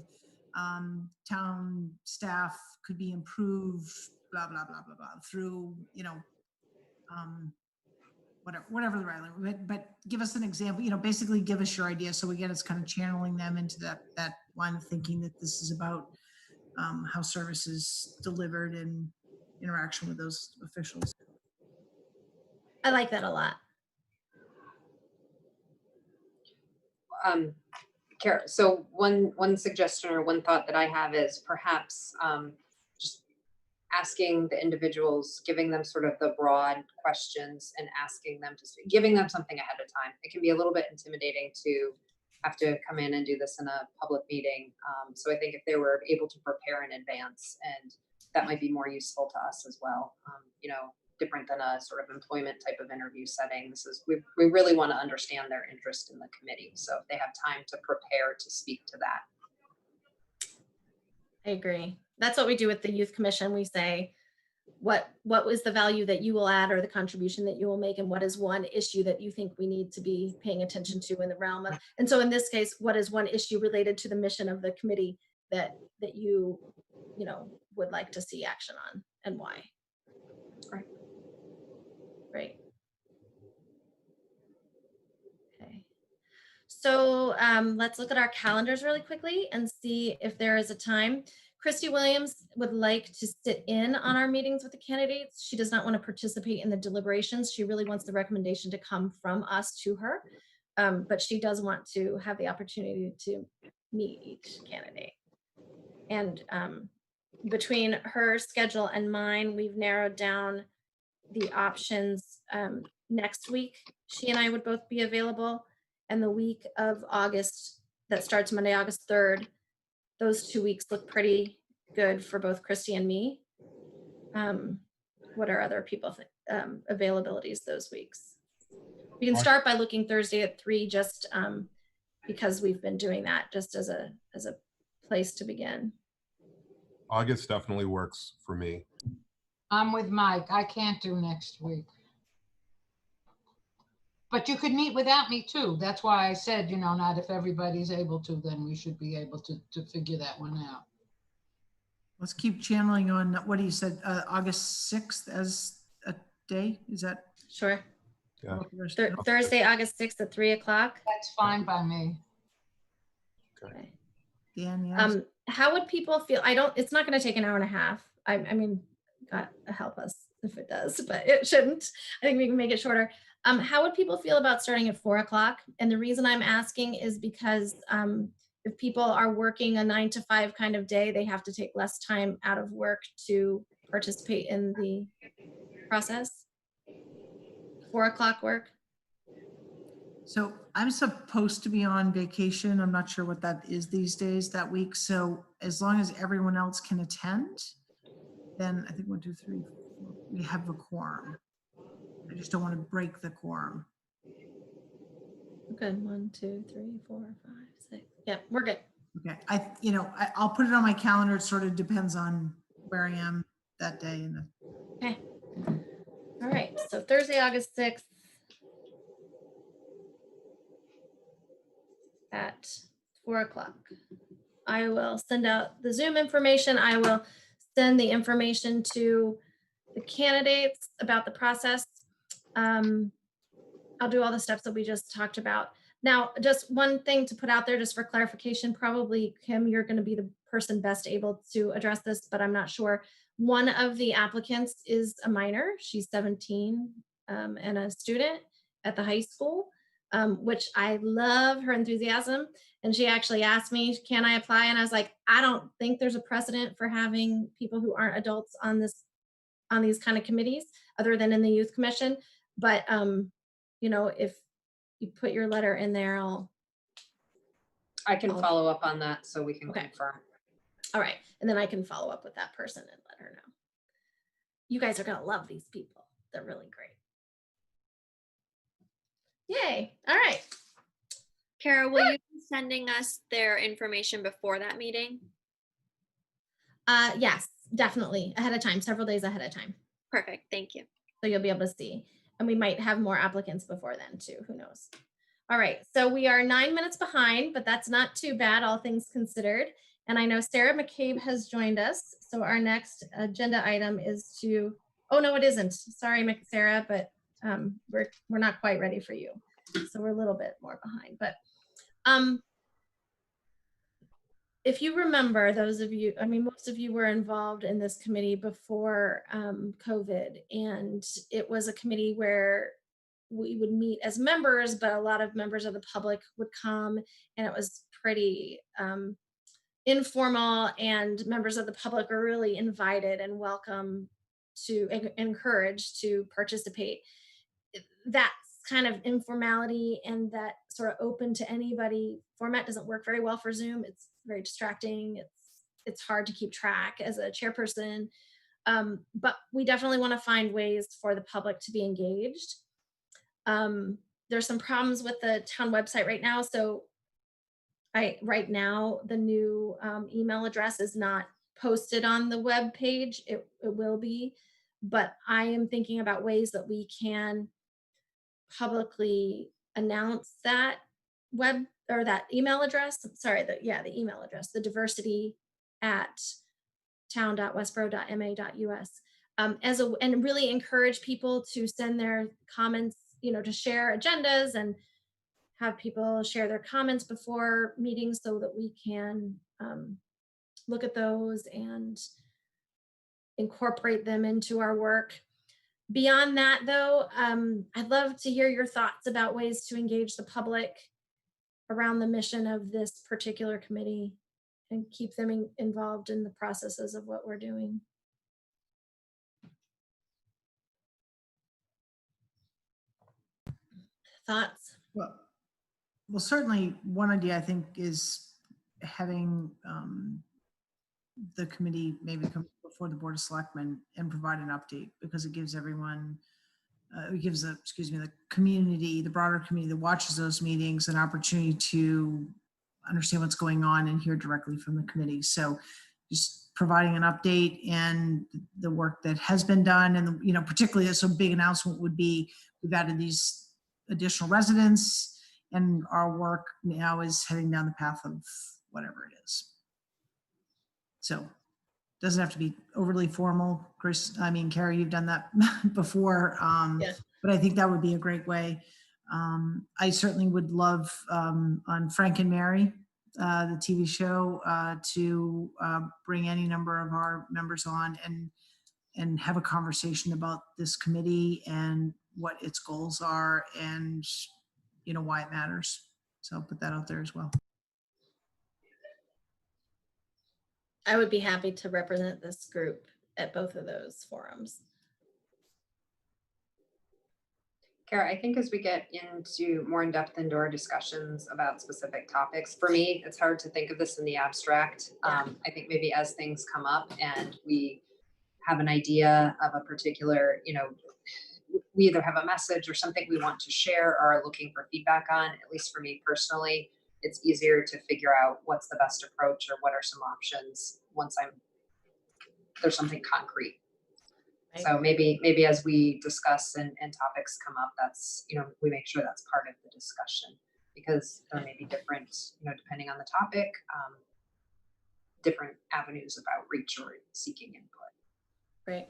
town staff could be improved, blah, blah, blah, blah, blah, through, you know, whatever the right language, but give us an example, you know, basically give us your idea. So again, it's kind of channeling them into that line of thinking that this is about how service is delivered and interaction with those officials. I like that a lot. Kara, so one suggestion or one thought that I have is perhaps just asking the individuals, giving them sort of the broad questions and asking them to speak, giving them something ahead of time. It can be a little bit intimidating to have to come in and do this in a public meeting. So I think if they were able to prepare in advance, and that might be more useful to us as well. You know, different than a sort of employment type of interview setting. This is, we really want to understand their interest in the committee. So if they have time to prepare to speak to that. I agree. That's what we do with the Youth Commission. We say, what was the value that you will add, or the contribution that you will make, and what is one issue that you think we need to be paying attention to in the realm of, and so in this case, what is one issue related to the mission of the committee that you know, would like to see action on, and why? Right. Great. Okay. So let's look at our calendars really quickly and see if there is a time. Christy Williams would like to sit in on our meetings with the candidates. She does not want to participate in the deliberations. She really wants the recommendation to come from us to her, but she does want to have the opportunity to meet each candidate. And between her schedule and mine, we've narrowed down the options. Next week, she and I would both be available, and the week of August that starts Monday, August 3rd, those 2 weeks look pretty good for both Christy and me. What are other people availabilities those weeks? We can start by looking Thursday at 3, just because we've been doing that just as a place to begin. August definitely works for me. I'm with Mike. I can't do next week. But you could meet without me too. That's why I said, you know, not if everybody's able to, then we should be able to figure that one out. Let's keep channeling on what you said, August 6th as a day. Is that? Sure. Yeah. Thursday, August 6th at 3 o'clock. That's fine by me. Okay. Dan, yes. How would people feel? It's not going to take an hour and a half. I mean, God help us if it does, but it shouldn't. I think we can make it shorter. How would people feel about starting at 4 o'clock? And the reason I'm asking is because if people are working a 9 to 5 kind of day, they have to take less time out of work to participate in the process. 4 o'clock work? So I'm supposed to be on vacation. I'm not sure what that is these days that week. So as long as everyone else can attend, then I think 1, 2, 3, 4, we have a quorum. I just don't want to break the quorum. Good. 1, 2, 3, 4, 5, 6. Yeah, we're good. Okay. I'll put it on my calendar. It sort of depends on where I am that day. Okay. All right. So Thursday, August 6th at 4 o'clock. I will send out the Zoom information. I will send the information to the candidates about the process. I'll do all the steps that we just talked about. Now, just one thing to put out there, just for clarification, probably Kim, you're going to be the person best able to address this, but I'm not sure. One of the applicants is a minor. She's 17 and a student at the high school, which I love her enthusiasm. And she actually asked me, can I apply? And I was like, I don't think there's a precedent for having people who aren't adults on these kind of committees other than in the youth commission. But, if you put your letter in there, I can follow up on that so we can Okay. confirm. All right. And then I can follow up with that person and let her know. You guys are going to love these people. They're really great. Yay. All right. Kara, will you be sending us their information before that meeting? Yes, definitely. Ahead of time, several days ahead of time. Perfect. Thank you. So you'll be able to see. And we might have more applicants before then too. Who knows? All right. So we are 9 minutes behind, but that's not too bad, all things considered. And I know Sarah McCabe has joined us. So our next agenda item is to, oh no, it isn't. Sorry, Sarah, but we're not quite ready for you. So we're a little bit more behind, but if you remember, those of you, most of you were involved in this committee before COVID, and it was a committee where we would meet as members, but a lot of members of the public would come, and it was pretty informal, and members of the public were really invited and welcome to encouraged to participate. That kind of informality and that sort of open to anybody format doesn't work very well for Zoom. It's very distracting. It's hard to keep track as a chairperson. But we definitely want to find ways for the public to be engaged. There's some problems with the town website right now. So right now, the new email address is not posted on the web page. It will be, but I am thinking about ways that we can publicly announce that web or that email address. Sorry, the email address, the diversity@town.westborough.ma.us, and really encourage people to send their comments, to share agendas and have people share their comments before meetings so that we can look at those and incorporate them into our work. Beyond that, though, I'd love to hear your thoughts about ways to engage the public around the mission of this particular committee and keep them involved in the processes of what we're doing. Thoughts? Well, certainly one idea I think is having the committee maybe come before the Board of Selectmen and provide an update, because it gives everyone, the community, the broader community that watches those meetings, an opportunity to understand what's going on and hear directly from the committee. So just providing an update and the work that has been done, and particularly a big announcement would be we've added these additional residents, and our work now is heading down the path of whatever it is. So doesn't have to be overly formal. Chris, Carrie, you've done that before, Yeah. But I think that would be a great way. I certainly would love on Frank and Mary, the TV show, to bring any number of our members on and have a conversation about this committee and what its goals are and, you know, why it matters. So I'll put that out there as well. I would be happy to represent this group at both of those forums. Kara, I think as we get into more in-depth indoor discussions about specific topics, for me, it's hard to think of this in the abstract. I think maybe as things come up and we have an idea of a particular, you know, we either have a message or something we want to share or are looking for feedback on, at least for me personally, it's easier to figure out what's the best approach or what are some options once there's something concrete. Right. So maybe as we discuss and topics come up, that's, you know, we make sure that's part of the discussion, because there may be different, you know, depending on the topic, different avenues of outreach or seeking input. Right.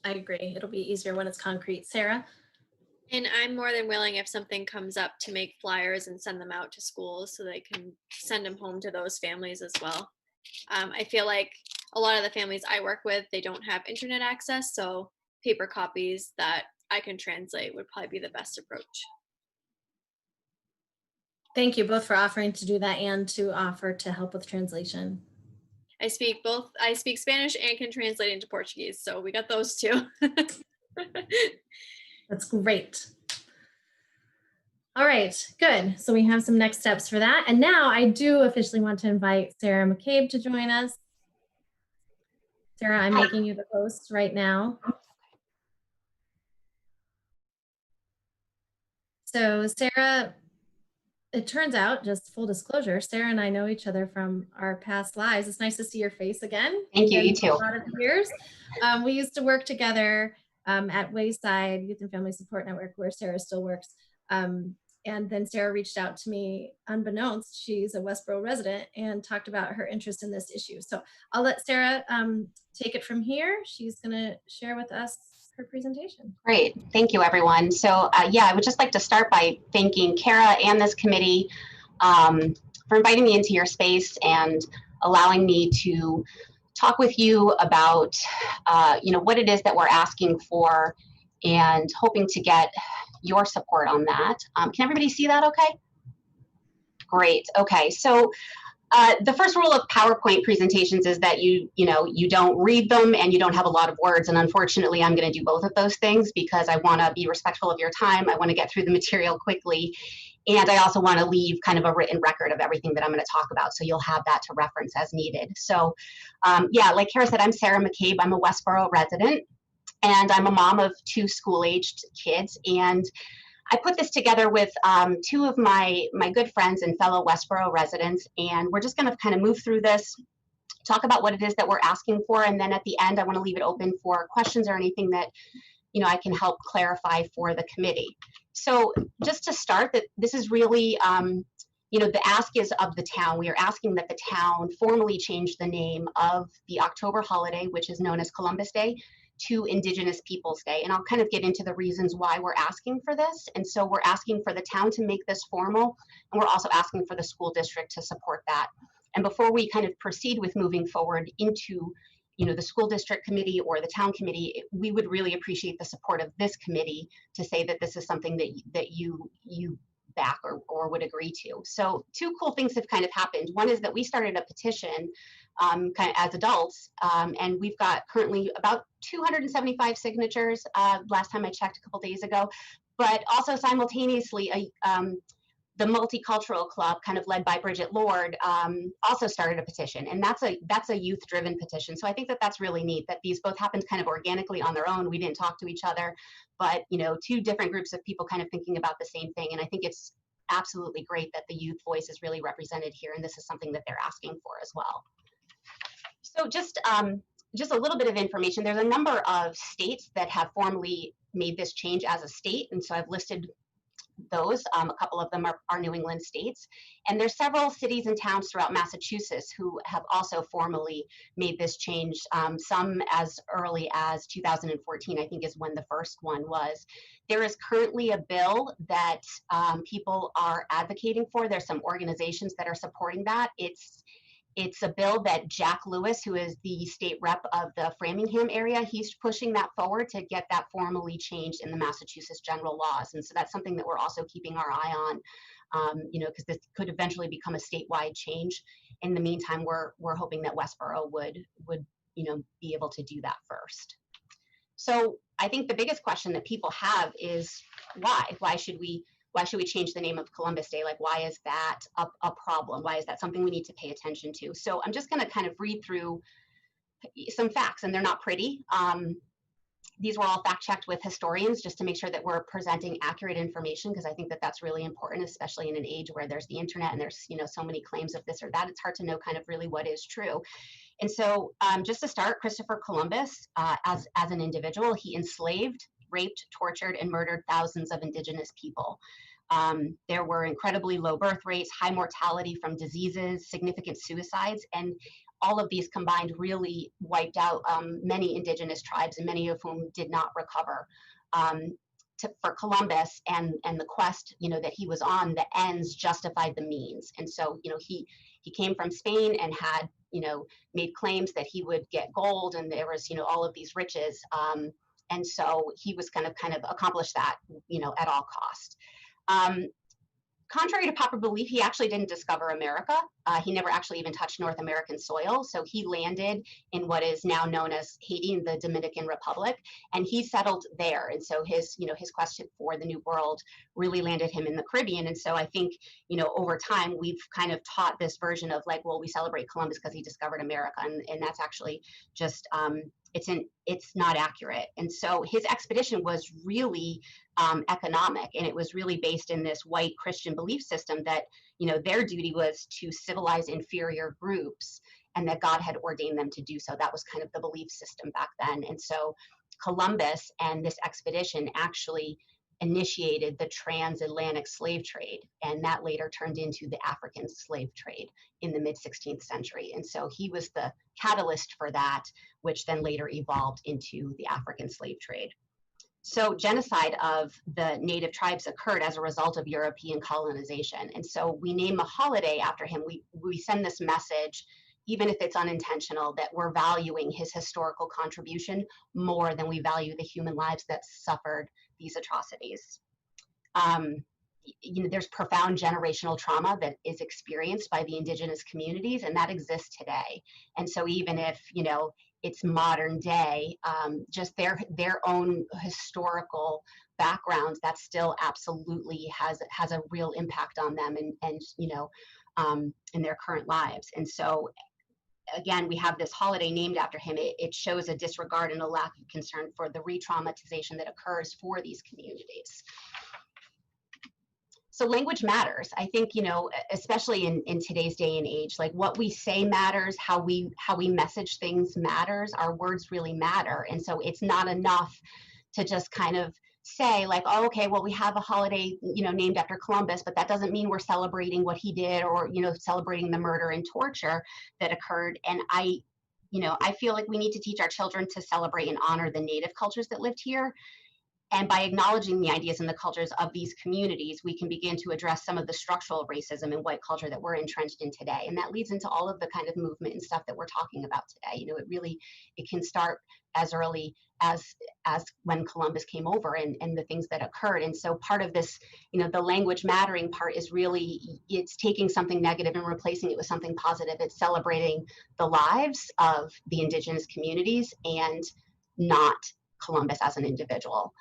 I agree. It'll be easier when it's concrete. Sarah? And I'm more than willing, if something comes up, to make flyers and send them out to schools so they can send them home to those families as well. I feel like a lot of the families I work with, they don't have internet access, so paper copies that I can translate would probably be the best approach. Thank you both for offering to do that and to offer to help with translation. I speak Spanish and can translate into Portuguese, so we got those two. That's great. All right, good. So we have some next steps for that. And now I do officially want to invite Sarah McCabe to join us. Sarah, I'm making you the host right now. So Sarah, it turns out, just full disclosure, Sarah and I know each other from our past lives. It's nice to see your face again. Thank you, you too. A lot of years. We used to work together at Wayside Youth and Family Support Network, where Sarah still works. And then Sarah reached out to me unbeknownst. She's a Westborough resident and talked about her interest in this issue. So I'll let Sarah take it from here. She's gonna share with us her presentation. Great, thank you everyone. So yeah, I would just like to start by thanking Kara and this committee for inviting me into your space and allowing me to talk with you about you know, what it is that we're asking for and hoping to get your support on that. Can everybody see that okay? Great, okay. So the first rule of PowerPoint presentations is that you don't read them and you don't have a lot of words. And unfortunately, I'm going to do both of those things because I want to be respectful of your time. I want to get through the material quickly. And I also want to leave kind of a written record of everything that I'm going to talk about. So you'll have that to reference as needed. So yeah, like Kara said, I'm Sarah McCabe. I'm a Westborough resident and I'm a mom of 2 school-aged kids. And I put this together with 2 of my good friends and fellow Westborough residents, and we're just going to kind of move through this, talk about what it is that we're asking for, and then at the end I want to leave it open for questions or anything that, you know, I can help clarify for the committee. So just to start, that this is really, you know, the ask is of the town. We are asking that the town formally change the name of the October holiday, which is known as Columbus Day, to Indigenous Peoples Day. And I'll kind of get into the reasons why we're asking for this. And so we're asking for the town to make this formal, and we're also asking for the school district to support that. And before we kind of proceed with moving forward into, you know, the school district committee or the town committee, we would really appreciate the support of this committee to say that this is something that you back or would agree to. So 2 cool things have kind of happened. One is that we started a petition kind of as adults, and we've got currently about 275 signatures last time I checked a couple days ago, but also simultaneously the Multicultural Club, kind of led by Bridget Lord, also started a petition, and that's a youth-driven petition. So I think that that's really neat that these both happened kind of organically on their own. We didn't talk to each other, but you know, 2 different groups of people kind of thinking about the same thing. And I think it's absolutely great that the youth voice is really represented here, and this is something that they're asking for as well. So just a little bit of information. There's a number of states that have formally made this change as a state, and so I've listed those. A couple of them are New England states, and there's several cities and towns throughout Massachusetts who have also formally made this change. Some as early as 2014, I think, is when the first one was. There is currently a bill that people are advocating for. There's some organizations that are supporting that. It's a bill that Jack Lewis, who is the state rep of the Framingham area, he's pushing that forward to get that formally changed in the Massachusetts general laws. And so that's something that we're also keeping our eye on, you know, because this could eventually become a statewide change. In the meantime, we're hoping that Westborough would, you know, be able to do that first. So I think the biggest question that people have is why? Why should we change the name of Columbus Day? Like, why is that a problem? Why is that something we need to pay attention to? So I'm just going to kind of read through some facts, and they're not pretty. These were all fact checked with historians just to make sure that we're presenting accurate information, because I think that that's really important, especially in an age where there's the internet and there's, you know, so many claims of this or that. It's hard to know kind of really what is true. And so just to start, Christopher Columbus, as an individual, he enslaved, raped, tortured, and murdered thousands of indigenous people. There were incredibly low birth rates, high mortality from diseases, significant suicides, and all of these combined really wiped out many indigenous tribes, and many of whom did not recover. For Columbus and the quest, you know, that he was on, the ends justified the means. And so, you know, he came from Spain and had, you know, made claims that he would get gold, and there was, you know, all of these riches. And so he was kind of accomplish that, you know, at all cost. Contrary to popular belief, he actually didn't discover America. He never actually even touched North American soil. So he landed in what is now known as Haiti in the Dominican Republic, and he settled there. And so his, you know, his quest for the New World really landed him in the Caribbean. And so I think, you know, over time, we've kind of taught this version of like, well, we celebrate Columbus because he discovered America. And that's actually just, it's not accurate. And so his expedition was really economic, and it was really based in this white Christian belief system that, you know, their duty was to civilize inferior groups, and that God had ordained them to do so. That was kind of the belief system back then. And so Columbus and this expedition actually initiated the transatlantic slave trade, and that later turned into the African slave trade in the mid-16th century. And so he was the catalyst for that, which then later evolved into the African slave trade. So genocide of the native tribes occurred as a result of European colonization. And so we name a holiday after him. We send this message, even if it's unintentional, that we're valuing his historical contribution more than we value the human lives that suffered these atrocities. You know, there's profound generational trauma that is experienced by the indigenous communities, and that exists today. And so even if, you know, it's modern day, just their own historical backgrounds, that still absolutely has a real impact on them and you know, in their current lives. And so again, we have this holiday named after him. It shows a disregard and a lack of concern for the re-traumatization that occurs for these communities. So language matters. I think, you know, especially in today's day and age, like what we say matters, how we message things matters, our words really matter. And so it's not enough to just kind of say like, oh, okay, well, we have a holiday, you know, named after Columbus, but that doesn't mean we're celebrating what he did, or, you know, celebrating the murder and torture that occurred. And I feel like we need to teach our children to celebrate and honor the native cultures that lived here. And by acknowledging the ideas and the cultures of these communities, we can begin to address some of the structural racism and white culture that we're entrenched in today. And that leads into all of the kind of movement and stuff that we're talking about today. You know, it can start as early as when Columbus came over and the things that occurred. And so part of this, you know, the language mattering part is really, it's taking something negative and replacing it with something positive. It's celebrating the lives of the indigenous communities and not Columbus as an individual.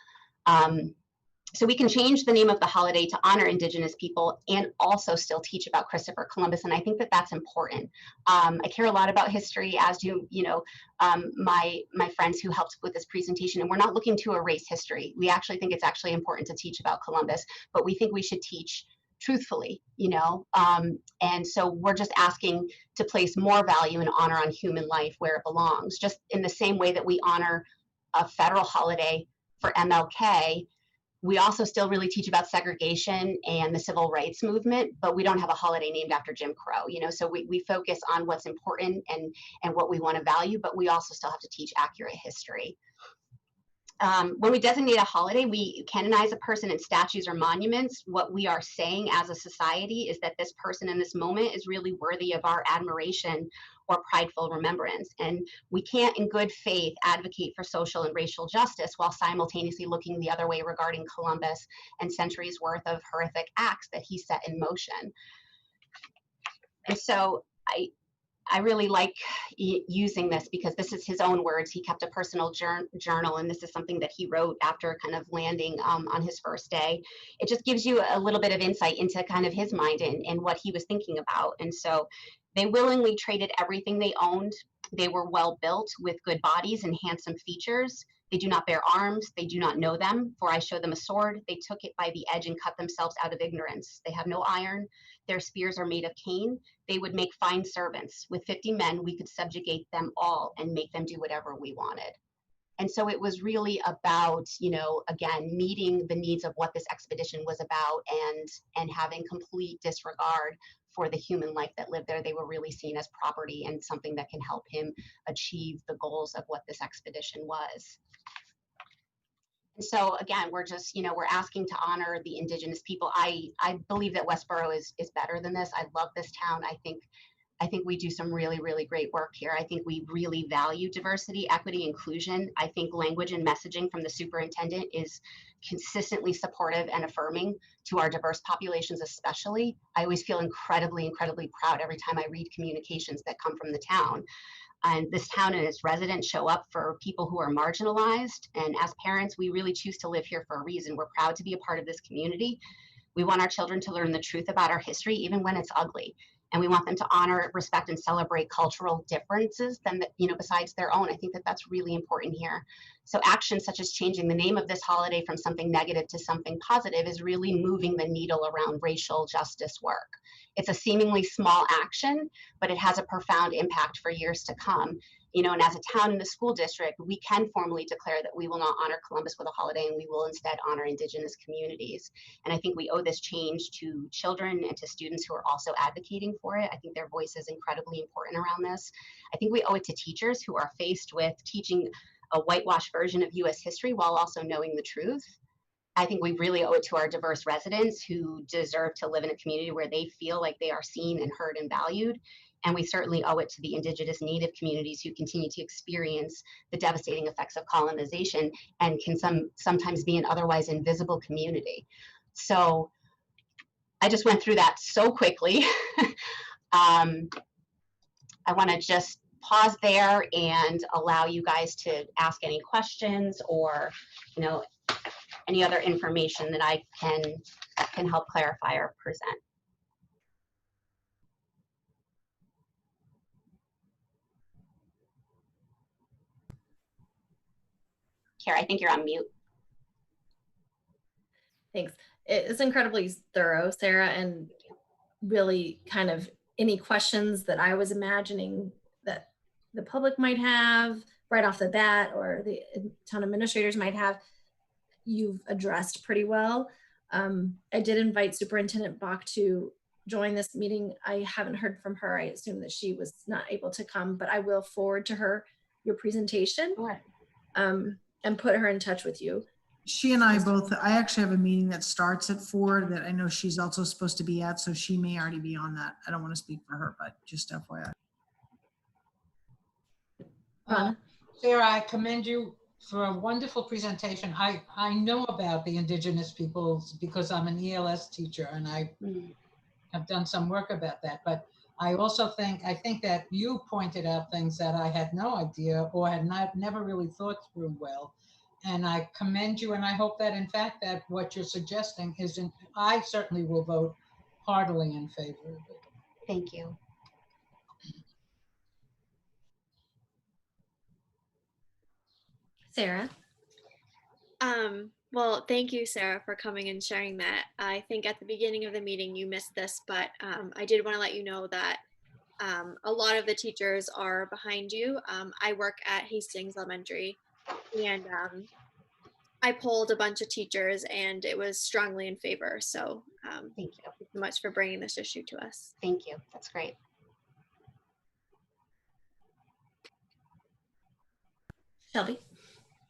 So we can change the name of the holiday to honor indigenous people and also still teach about Christopher Columbus. And I think that that's important. I care a lot about history, as do, you know, my friends who helped with this presentation. And we're not looking to erase history. We actually think it's actually important to teach about Columbus, but we think we should teach truthfully, you know. And so we're just asking to place more value and honor on human life where it belongs, just in the same way that we honor a federal holiday for MLK. We also still really teach about segregation and the civil rights movement, but we don't have a holiday named after Jim Crow, you know. So we focus on what's important and what we want to value, but we also still have to teach accurate history. When we designate a holiday, we canonize a person in statues or monuments. What we are saying as a society is that this person in this moment is really worthy of our admiration or prideful remembrance. And we can't in good faith advocate for social and racial justice while simultaneously looking the other way regarding Columbus and centuries worth of horrific acts that he set in motion. And so I really like using this because this is his own words. He kept a personal journal, and this is something that he wrote after kind of landing on his first day. It just gives you a little bit of insight into kind of his mind and what he was thinking about. And so they willingly traded everything they owned. They were well built with good bodies and handsome features. They do not bear arms. They do not know them, for I show them a sword. They took it by the edge and cut themselves out of ignorance. They have no iron. Their spears are made of cane. They would make fine servants. With 50 men, we could subjugate them all and make them do whatever we wanted. And so it was really about, you know, again, meeting the needs of what this expedition was about and having complete disregard for the human life that lived there. They were really seen as property and something that can help him achieve the goals of what this expedition was. And so again, we're just, you know, we're asking to honor the Indigenous people. I believe that Westborough is better than this. I love this town. I think we do some really, really great work here. I think we really value diversity, equity, inclusion. I think language and messaging from the superintendent is consistently supportive and affirming to our diverse populations, especially. I always feel incredibly, incredibly proud every time I read communications that come from the town. And this town and its residents show up for people who are marginalized. And as parents, we really choose to live here for a reason. We're proud to be a part of this community. We want our children to learn the truth about our history, even when it's ugly. And we want them to honor, respect, and celebrate cultural differences than, you know, besides their own. I think that that's really important here. So actions such as changing the name of this holiday from something negative to something positive is really moving the needle around racial justice work. It's a seemingly small action, but it has a profound impact for years to come. You know, and as a town in the school district, we can formally declare that we will not honor Columbus with a holiday and we will instead honor Indigenous communities. And I think we owe this change to children and to students who are also advocating for it. I think their voice is incredibly important around this. I think we owe it to teachers who are faced with teaching a whitewashed version of US history while also knowing the truth. I think we really owe it to our diverse residents who deserve to live in a community where they feel like they are seen and heard and valued. And we certainly owe it to the Indigenous Native communities who continue to experience the devastating effects of colonization and can sometimes be an otherwise invisible community. So I just went through that so quickly. I want to just pause there and allow you guys to ask any questions or, you know, any other information that I can help clarify or present. Kara, I think you're on mute. Thanks. It's incredibly thorough, Sarah, and really kind of any questions that I was imagining that the public might have right off the bat or the town administrators might have, you've addressed pretty well. I did invite Superintendent Bach to join this meeting. I haven't heard from her. I assume that she was not able to come, but I will forward to her your presentation. Sure. And put her in touch with you. She and I both, I actually have a meeting that starts at 4 that I know she's also supposed to be at, so she may already be on that. I don't want to speak for her, but just FYI. Sarah, I commend you for a wonderful presentation. I know about the Indigenous peoples because I'm an ELS teacher and I have done some work about that, but I also think that you pointed out things that I had no idea or had never really thought through well. And I commend you, and I hope that in fact that what you're suggesting is, I certainly will vote heartily in favor of it. Thank you. Sarah. Well, thank you, Sarah, for coming and sharing that. I think at the beginning of the meeting you missed this, but I did want to let you know that a lot of the teachers are behind you. I work at Hastings Elementary, and I polled a bunch of teachers and it was strongly in favor. So thank you so much for bringing this issue to us. Thank you. That's great. Shelby.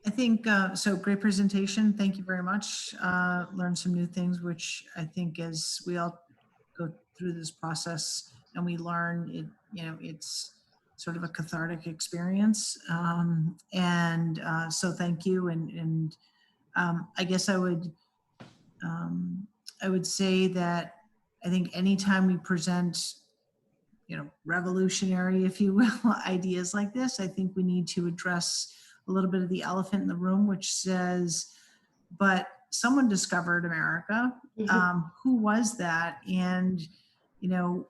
I think, so great presentation. Thank you very much. Learned some new things, which I think as we all go through this process and we learn it, it's sort of a cathartic experience. So thank you. And I guess I would say that I think anytime we present, revolutionary, if you will, ideas like this, I think we need to address a little bit of the elephant in the room, which says, but someone discovered America. Who was that? And,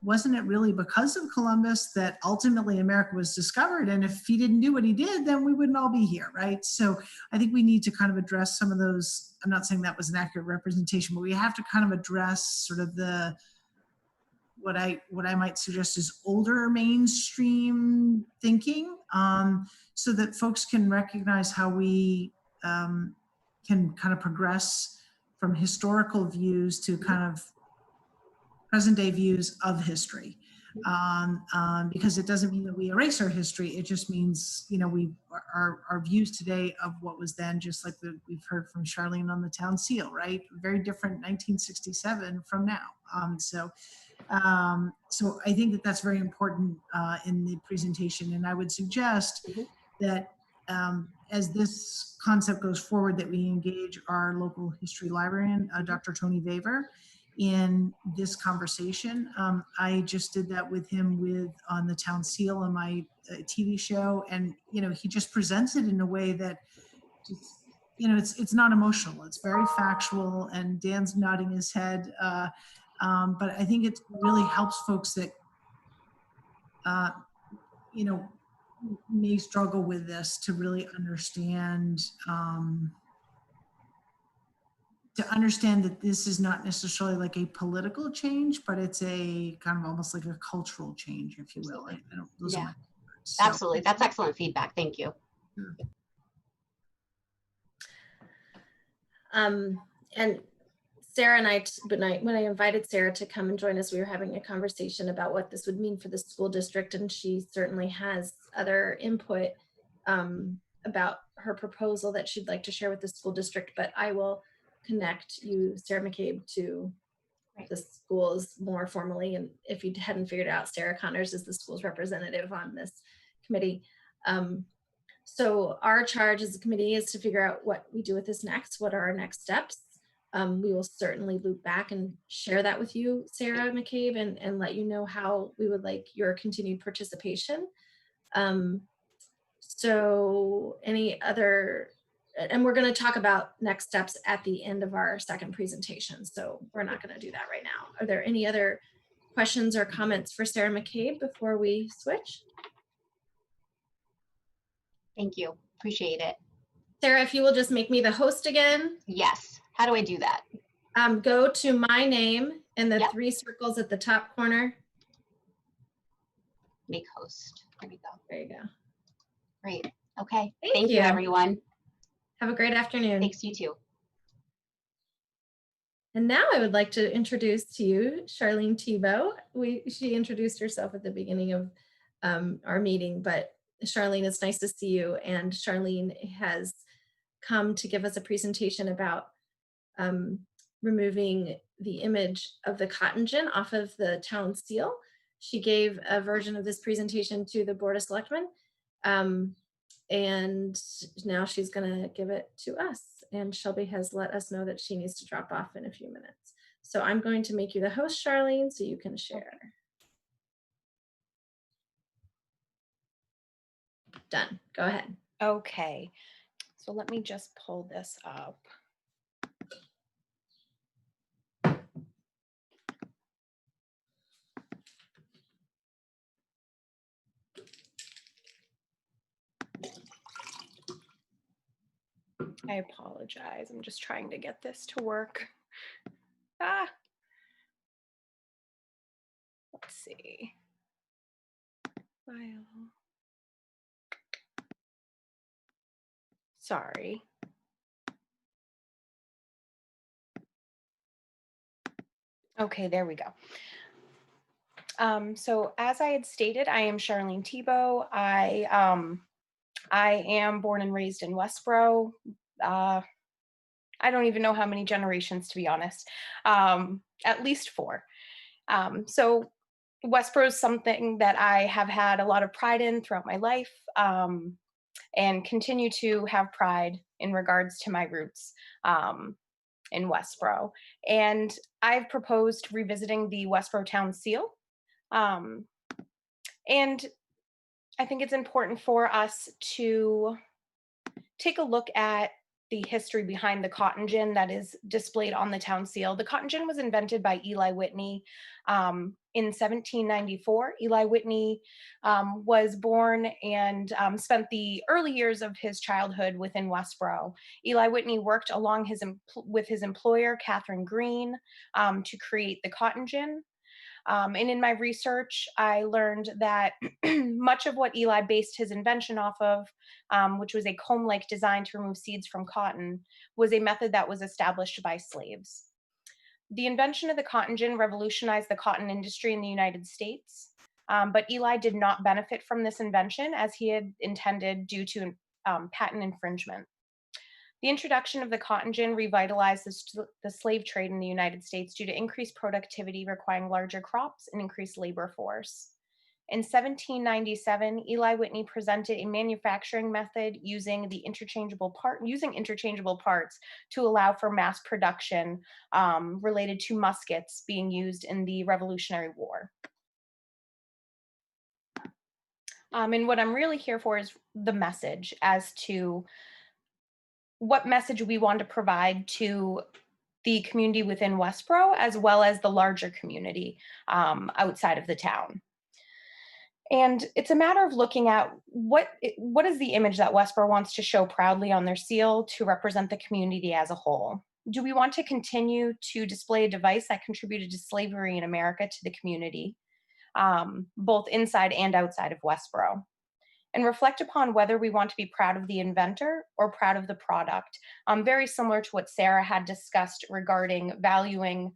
wasn't it really because of Columbus that ultimately America was discovered? And if he didn't do what he did, then we wouldn't all be here, right? So I think we need to kind of address some of those. I'm not saying that was an accurate representation, but we have to kind of address sort of what I might suggest is older mainstream thinking, so that folks can recognize how we can kind of progress from historical views to kind of present day views of history. Because it doesn't mean that we erase our history. It just means, our views today of what was then, just like we've heard from Charlene on the town seal, right? Very different 1967 from now. So I think that that's very important in the presentation. And I would suggest that as this concept goes forward, that we engage our local history librarian, Dr. Tony Vaver, in this conversation. I just did that with him on the town seal on my TV show. And, he just presents it in a way that, it's not emotional. It's very factual, and Dan's nodding his head. But I think it really helps folks that, may struggle with this to really understand, that this is not necessarily like a political change, but it's a kind of almost like a cultural change, if you will. Those are my words. So, absolutely. That's excellent feedback. Thank you. And Sarah and I, when I invited Sarah to come and join us, we were having a conversation about what this would mean for the school district, and she certainly has other input about her proposal that she'd like to share with the school district. But I will connect you, Sarah McCabe, to the schools more formally. And if you hadn't figured out, Sarah Connors is the school's representative on this committee. So our charge as a committee is to figure out what we do with this next. What are our next steps? We will certainly loop back and share that with you, Sarah McCabe, and let you know how we would like your continued participation. So any other, and we're going to talk about next steps at the end of our second presentation. So we're not going to do that right now. Are there any other questions or comments for Sarah McCabe before we switch? Thank you. Appreciate it. Sarah, if you will just make me the host again. Yes. How do I do that? Go to my name and the three circles at the top corner. Make host. There we go. There you go. Great. Okay. Thank you, everyone. Have a great afternoon. Thanks, you too. And now I would like to introduce to you Charlene Thibault. She introduced herself at the beginning of our meeting, but Charlene, it's nice to see you. And Charlene has come to give us a presentation about removing the image of the cotton gin off of the town seal. She gave a version of this presentation to the Board of Selectmen, and now she's going to give it to us. And Shelby has let us know that she needs to drop off in a few minutes. So I'm going to make you the host, Charlene, so you can share. Done. Go ahead. Okay. So let me just pull this up. I apologize. I'm just trying to get this to work. Let's see. File. Sorry. Okay, there we go. So as I had stated, I am Charlene Thibault. I I am born and raised in Westborough. I don't even know how many generations, to be honest, at least 4. So Westborough is something that I have had a lot of pride in throughout my life, and continue to have pride in regards to my roots in Westborough. And I've proposed revisiting the Westborough Town Seal. And I think it's important for us to take a look at the history behind the cotton gin that is displayed on the town seal. The cotton gin was invented by Eli Whitney in 1794. Eli Whitney was born and spent the early years of his childhood within Westborough. Eli Whitney worked along with his employer, Catherine Green, to create the cotton gin. And in my research, I learned that much of what Eli based his invention off of, which was a comb-like design to remove seeds from cotton, was a method that was established by slaves. The invention of the cotton gin revolutionized the cotton industry in the United States, but Eli did not benefit from this invention as he had intended due to patent infringement. The introduction of the cotton gin revitalized the slave trade in the United States due to increased productivity requiring larger crops and increased labor force. In 1797, Eli Whitney presented a manufacturing method using interchangeable parts to allow for mass production related to muskets being used in the Revolutionary War. And what I'm really here for is the message as to what message we want to provide to the community within Westborough, as well as the larger community outside of the town. And it's a matter of looking at what is the image that Westborough wants to show proudly on their seal to represent the community as a whole. Do we want to continue to display a device that contributed to slavery in America to the community, both inside and outside of Westborough? And reflect upon whether we want to be proud of the inventor or proud of the product. Very similar to what Sarah had discussed regarding valuing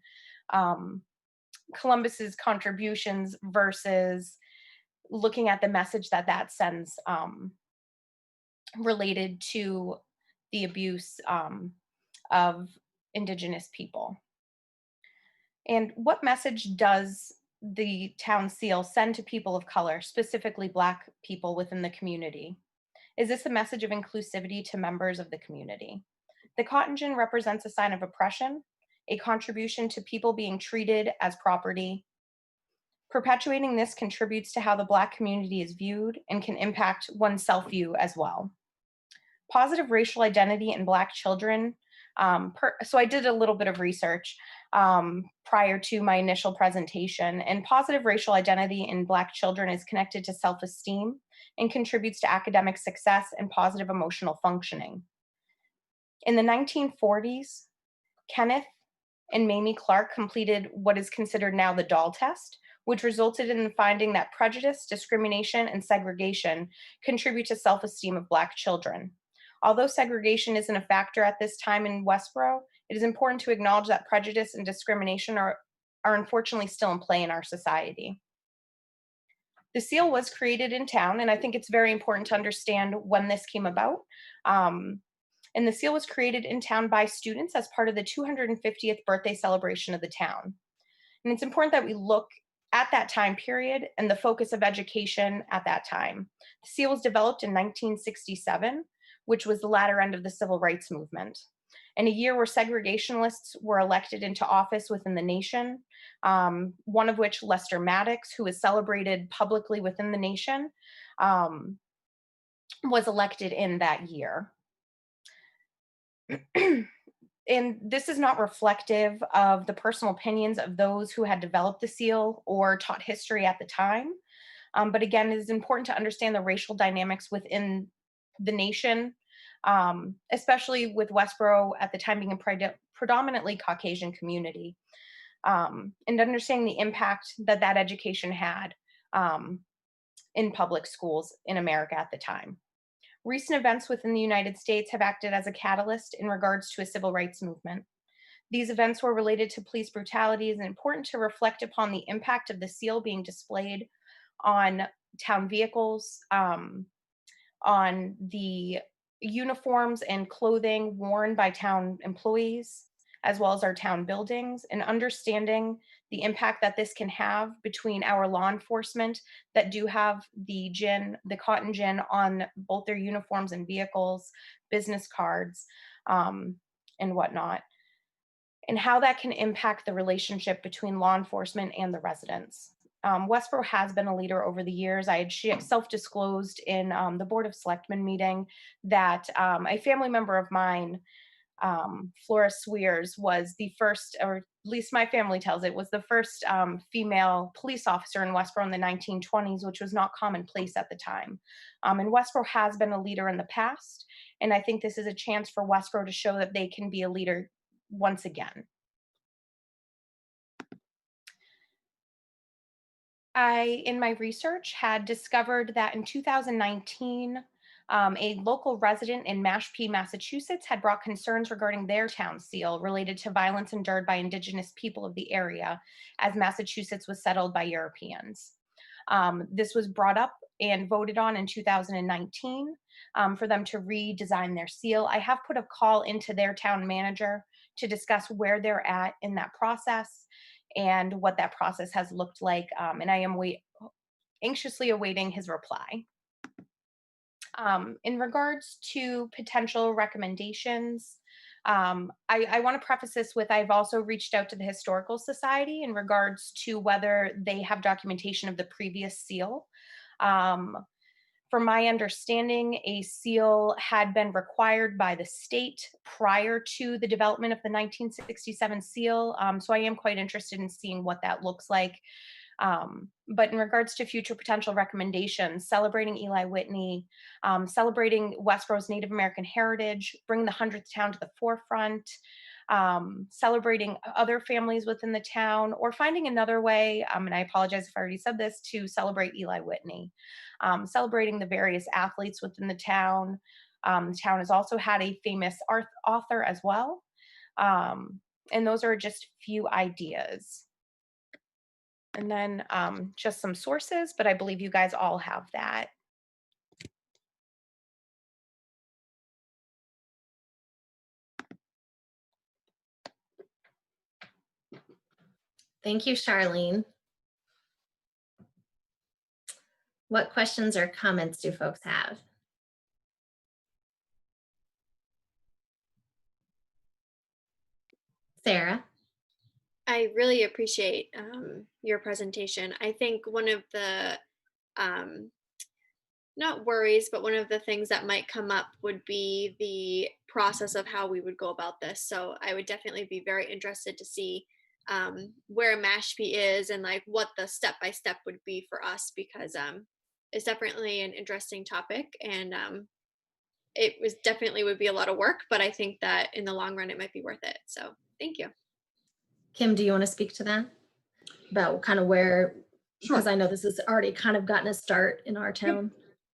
Columbus's contributions versus looking at the message that sends related to the abuse of Indigenous people. And what message does the town seal send to people of color, specifically Black people within the community? Is this a message of inclusivity to members of the community? The cotton gin represents a sign of oppression, a contribution to people being treated as property. Perpetuating this contributes to how the Black community is viewed and can impact one's self-view as well. Positive racial identity in Black children. So I did a little bit of research prior to my initial presentation, and positive racial identity in Black children is connected to self-esteem and contributes to academic success and positive emotional functioning. In the 1940s, Kenneth and Mamie Clark completed what is considered now the doll test, which resulted in the finding that prejudice, discrimination, and segregation contribute to self-esteem of Black children. Although segregation isn't a factor at this time in Westborough, it is important to acknowledge that prejudice and discrimination are unfortunately still in play in our society. The seal was created in town, and I think it's very important to understand when this came about. And the seal was created in town by students as part of the 250th birthday celebration of the town. And it's important that we look at that time period and the focus of education at that time. The seal was developed in 1967, which was the latter end of the civil rights movement, and a year where segregationists were elected into office within the nation, one of which, Lester Maddox, who is celebrated publicly within the nation, was elected in that year. And this is not reflective of the personal opinions of those who had developed the seal or taught history at the time. But again, it is important to understand the racial dynamics within the nation, especially with Westborough at the time being a predominantly Caucasian community, and understanding the impact that education had in public schools in America at the time. Recent events within the United States have acted as a catalyst in regards to a civil rights movement. These events were related to police brutalities, and important to reflect upon the impact of the seal being displayed on town vehicles, on the uniforms and clothing worn by town employees, as well as our town buildings, and understanding the impact that this can have between our law enforcement that do have the cotton gin on both their uniforms and vehicles, business cards, and whatnot, and how that can impact the relationship between law enforcement and the residents. Westborough has been a leader over the years. I had self-disclosed in the Board of Selectmen meeting that a family member of mine, Flora Swears, was the first, or at least my family tells it, was the first female police officer in Westborough in the 1920s, which was not commonplace at the time. And Westborough has been a leader in the past, and I think this is a chance for Westborough to show that they can be a leader once again. In my research, had discovered that in 2019, a local resident in Mashpee, Massachusetts, had brought concerns regarding their town seal related to violence endured by Indigenous people of the area, as Massachusetts was settled by Europeans. This was brought up and voted on in 2019 for them to redesign their seal. I have put a call into their town manager to discuss where they're at in that process and what that process has looked like. And I am anxiously awaiting his reply. In regards to potential recommendations, I want to preface this with, I've also reached out to the Historical Society in regards to whether they have documentation of the previous seal. From my understanding, a seal had been required by the state prior to the development of the 1967 seal. So I am quite interested in seeing what that looks like. But in regards to future potential recommendations, celebrating Eli Whitney, celebrating Westborough's Native American heritage, bring the 100th town to the forefront, celebrating other families within the town, or finding another way, and I apologize if I already said this, to celebrate Eli Whitney. Celebrating the various athletes within the town. The town has also had a famous author as well. And those are just few ideas. And then just some sources, but I believe you guys all have that. Thank you, Charlene. What questions or comments do folks have? Sarah? I really appreciate your presentation. I think one of the, not worries, but one of the things that might come up would be the process of how we would go about this. So I would definitely be very interested to see where Mashpee is and like what the step-by-step would be for us, because it's definitely an interesting topic, and it was definitely would be a lot of work, but I think that in the long run it might be worth it. So thank you. Kim, do you want to speak to that? About kind of where, because I know this has already kind of gotten a start in our town.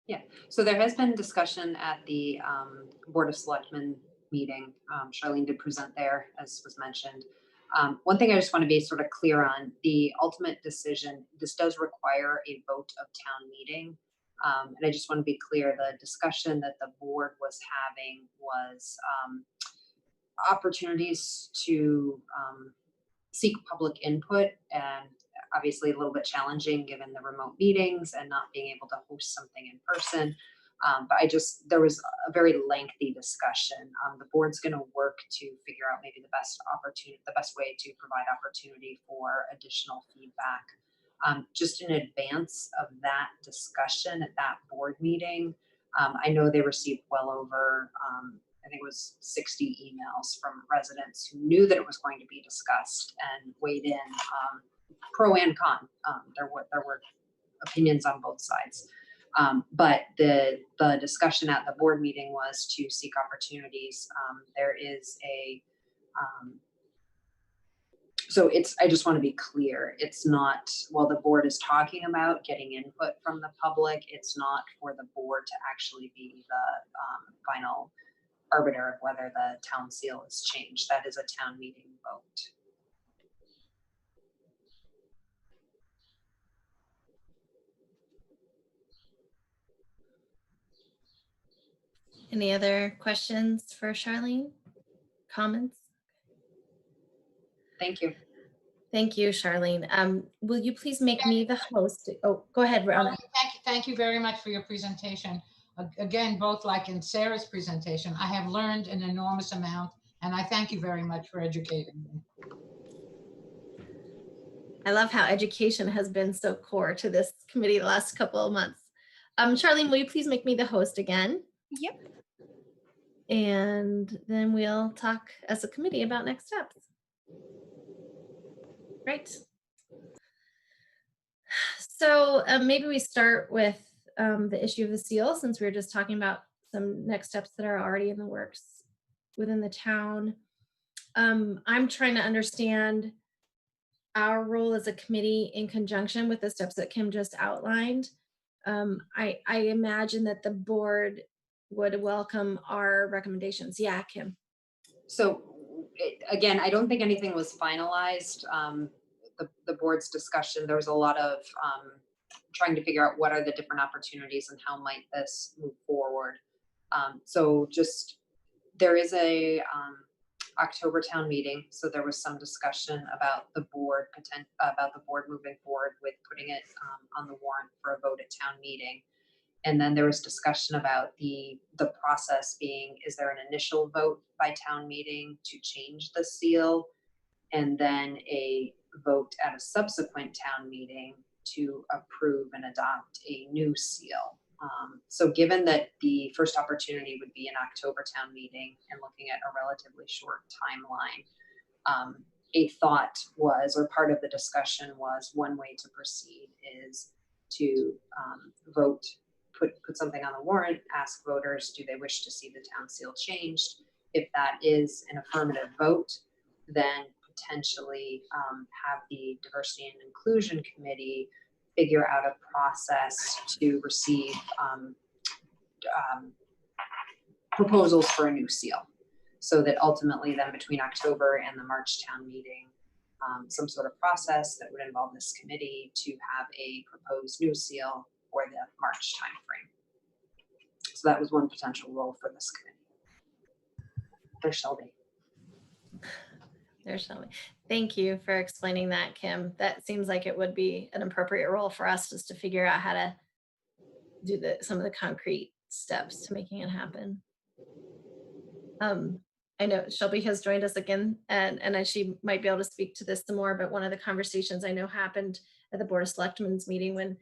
Yeah, so there has been discussion at the Board of Selectmen meeting. Charlene did present there, as was mentioned. One thing I just want to be sort of clear on, the ultimate decision, this does require a vote of town meeting. And I just want to be clear, the discussion that the board was having was opportunities to seek public input, and obviously a little bit challenging given the remote meetings and not being able to host something in person. But there was a very lengthy discussion. The board's going to work to figure out maybe the best way to provide opportunity for additional feedback. Just in advance of that discussion at that board meeting, I know they received well over, I think it was 60 emails from residents who knew that it was going to be discussed and weighed in, pro and con. There were opinions on both sides. But the discussion at the board meeting was to seek opportunities. There is a, so I just want to be clear, it's not, while the board is talking about getting input from the public, it's not for the board to actually be the final arbiter of whether the town seal is changed. That is a town meeting vote. Any other questions for Charlene? Comments? Thank you. Thank you, Charlene. Will you please make me the host? Oh, go ahead, Rona. Thank you very much for your presentation. Again, both like in Sarah's presentation, I have learned an enormous amount, and I thank you very much for educating me. I love how education has been so core to this committee the last couple of months. Charlene, will you please make me the host again? Yep. And then we'll talk as a committee about next steps. Right. So maybe we start with the issue of the seal, since we were just talking about some next steps that are already in the works within the town. I'm trying to understand our role as a committee in conjunction with the steps that Kim just outlined. I imagine that the board would welcome our recommendations. Yeah, Kim. So again, I don't think anything was finalized. The board's discussion, there was a lot of trying to figure out what are the different opportunities and how might this move forward. So just, there is a October town meeting. So there was some discussion about the board moving forward with putting it on the warrant for a vote at town meeting. And then there was discussion about the process being, is there an initial vote by town meeting to change the seal, and then a vote at a subsequent town meeting to approve and adopt a new seal. So given that the first opportunity would be an October town meeting and looking at a relatively short timeline, a thought was, or part of the discussion was, one way to proceed is to vote, put something on the warrant, ask voters, do they wish to see the town seal changed? If that is an affirmative vote, then potentially have the Diversity and Inclusion Committee figure out a process to receive proposals for a new seal, so that ultimately then between October and the March town meeting, some sort of process that would involve this committee to have a proposed new seal for the March timeframe. So that was one potential role for this committee. There shall be. There shall be. Thank you for explaining that, Kim. That seems like it would be an appropriate role for us, just to figure out how to do some of the concrete steps to making it happen. I know Shelby has joined us again, and she might be able to speak to this some more, but one of the conversations I know happened at the Board of Selectmen's meeting when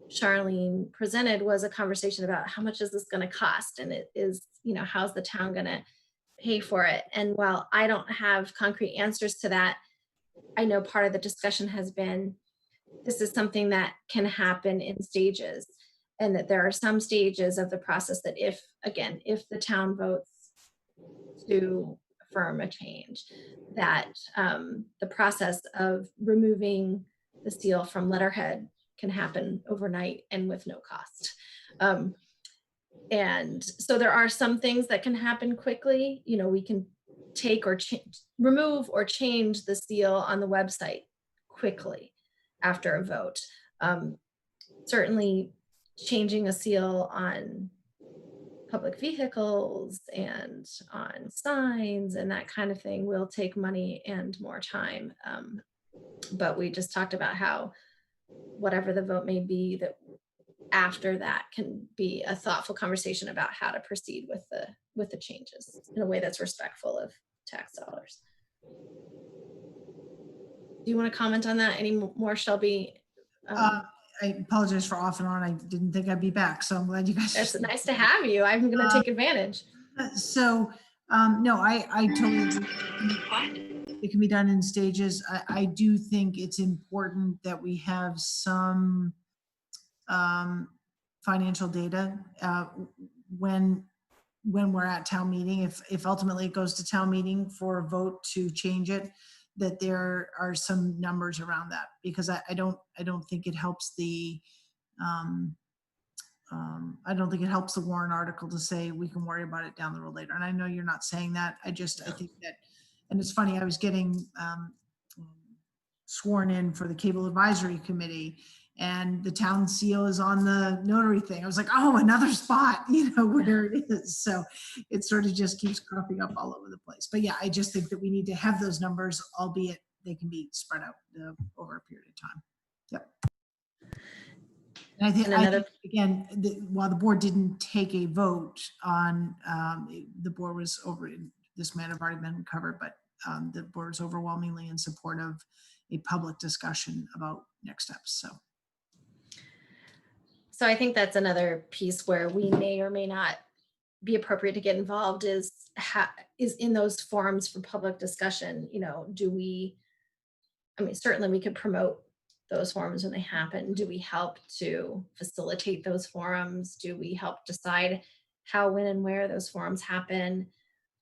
Charlene presented was a conversation about how much is this going to cost, and it is, you know, how's the town going to pay for it? And while I don't have concrete answers to that, I know part of the discussion has been, this is something that can happen in stages, and that there are some stages of the process that if the town votes to affirm a change, that the process of removing the seal from letterhead can happen overnight and with no cost. And so there are some things that can happen quickly. You know, we can take or remove or change the seal on the website quickly after a vote. Certainly changing a seal on public vehicles and on signs and that kind of thing will take money and more time. But we just talked about how whatever the vote may be, that after that can be a thoughtful conversation about how to proceed with the changes in a way that's respectful of tax dollars. Do you want to comment on that any more, Shelby? I apologize for off and on. I didn't think I'd be back, so I'm glad you guys. It's nice to have you. I'm going to take advantage. So, no, I totally agree. It can be done in stages. I do think it's important that we have some financial data when we're at town meeting. If ultimately it goes to town meeting for a vote to change it, that there are some numbers around that, because I don't think it helps the I don't think it helps the Warren article to say we can worry about it down the road later. And I know you're not saying that. I think that, and it's funny, I was getting sworn in for the Cable Advisory Committee, and the town seal is on the notary thing. I was like, oh, another spot, where it is. So it sort of just keeps cropping up all over the place. But yeah, I just think that we need to have those numbers, albeit they can be spread out over a period of time. Yep. And I think again, while the board didn't take a vote on, the board was this might have already been covered, but the board is overwhelmingly in support of a public discussion about next steps. So I think that's another piece where we may or may not be appropriate to get involved is in those forums for public discussion. Certainly we could promote those forums when they happen. Do we help to facilitate those forums? Do we help decide how, when, and where those forums happen?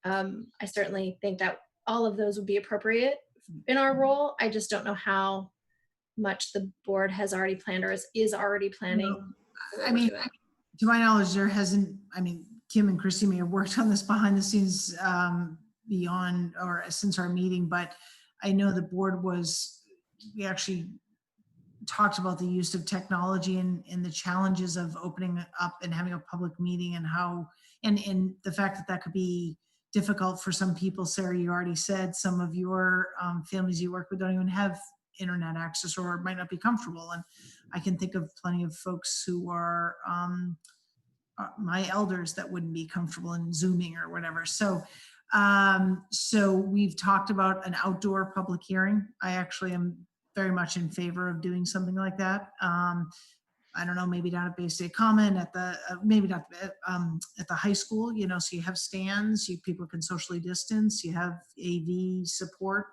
I certainly think that all of those would be appropriate in our role. I just don't know how much the board has already planned or is already planning. To my knowledge, there hasn't, Kim and Christy may have worked on this behind the scenes beyond or since our meeting, but I know the board we actually talked about the use of technology and the challenges of opening up and having a public meeting and and the fact that could be difficult for some people. Sarah, you already said some of your families you work with don't even have internet access or might not be comfortable. And I can think of plenty of folks who are my elders that wouldn't be comfortable in Zooming or whatever. So we've talked about an outdoor public hearing. I actually am very much in favor of doing something like that. I don't know, maybe down at Bay State Common, maybe not at the high school, so you have stands, people can socially distance, you have AV support.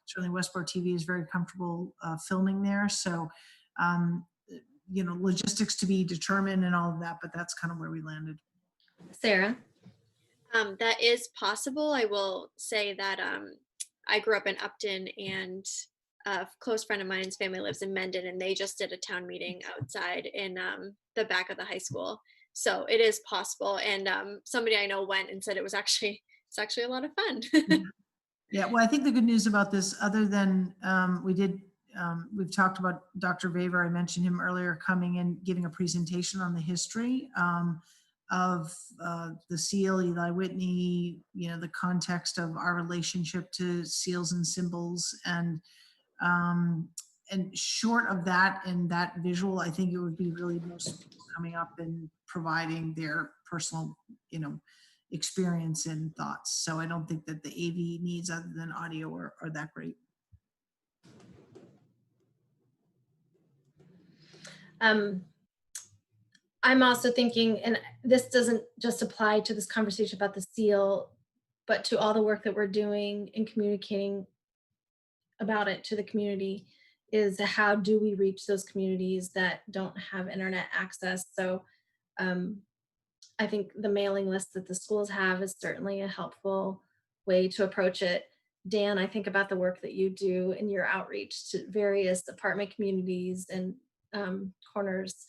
Certainly Westborough TV is very comfortable filming there. So, logistics to be determined and all of that, but that's kind of where we landed. Sarah? That is possible. I will say that I grew up in Upton, and a close friend of mine's family lives in Mendon, and they just did a town meeting outside in the back of the high school. So it is possible. And somebody I know went and said it's actually a lot of fun. Yeah, well, I think the good news about this, other than we've talked about Dr. Vaver, I mentioned him earlier, coming and giving a presentation on the history of the seal, Eli Whitney, the context of our relationship to seals and symbols, and short of that and that visual, I think it would be really most people coming up and providing their personal, experience and thoughts. So I don't think that the AV needs other than audio are that great. I'm also thinking, and this doesn't just apply to this conversation about the seal, but to all the work that we're doing in communicating about it to the community, is how do we reach those communities that don't have internet access? So I think the mailing list that the schools have is certainly a helpful way to approach it. Dan, I think about the work that you do in your outreach to various apartment communities and corners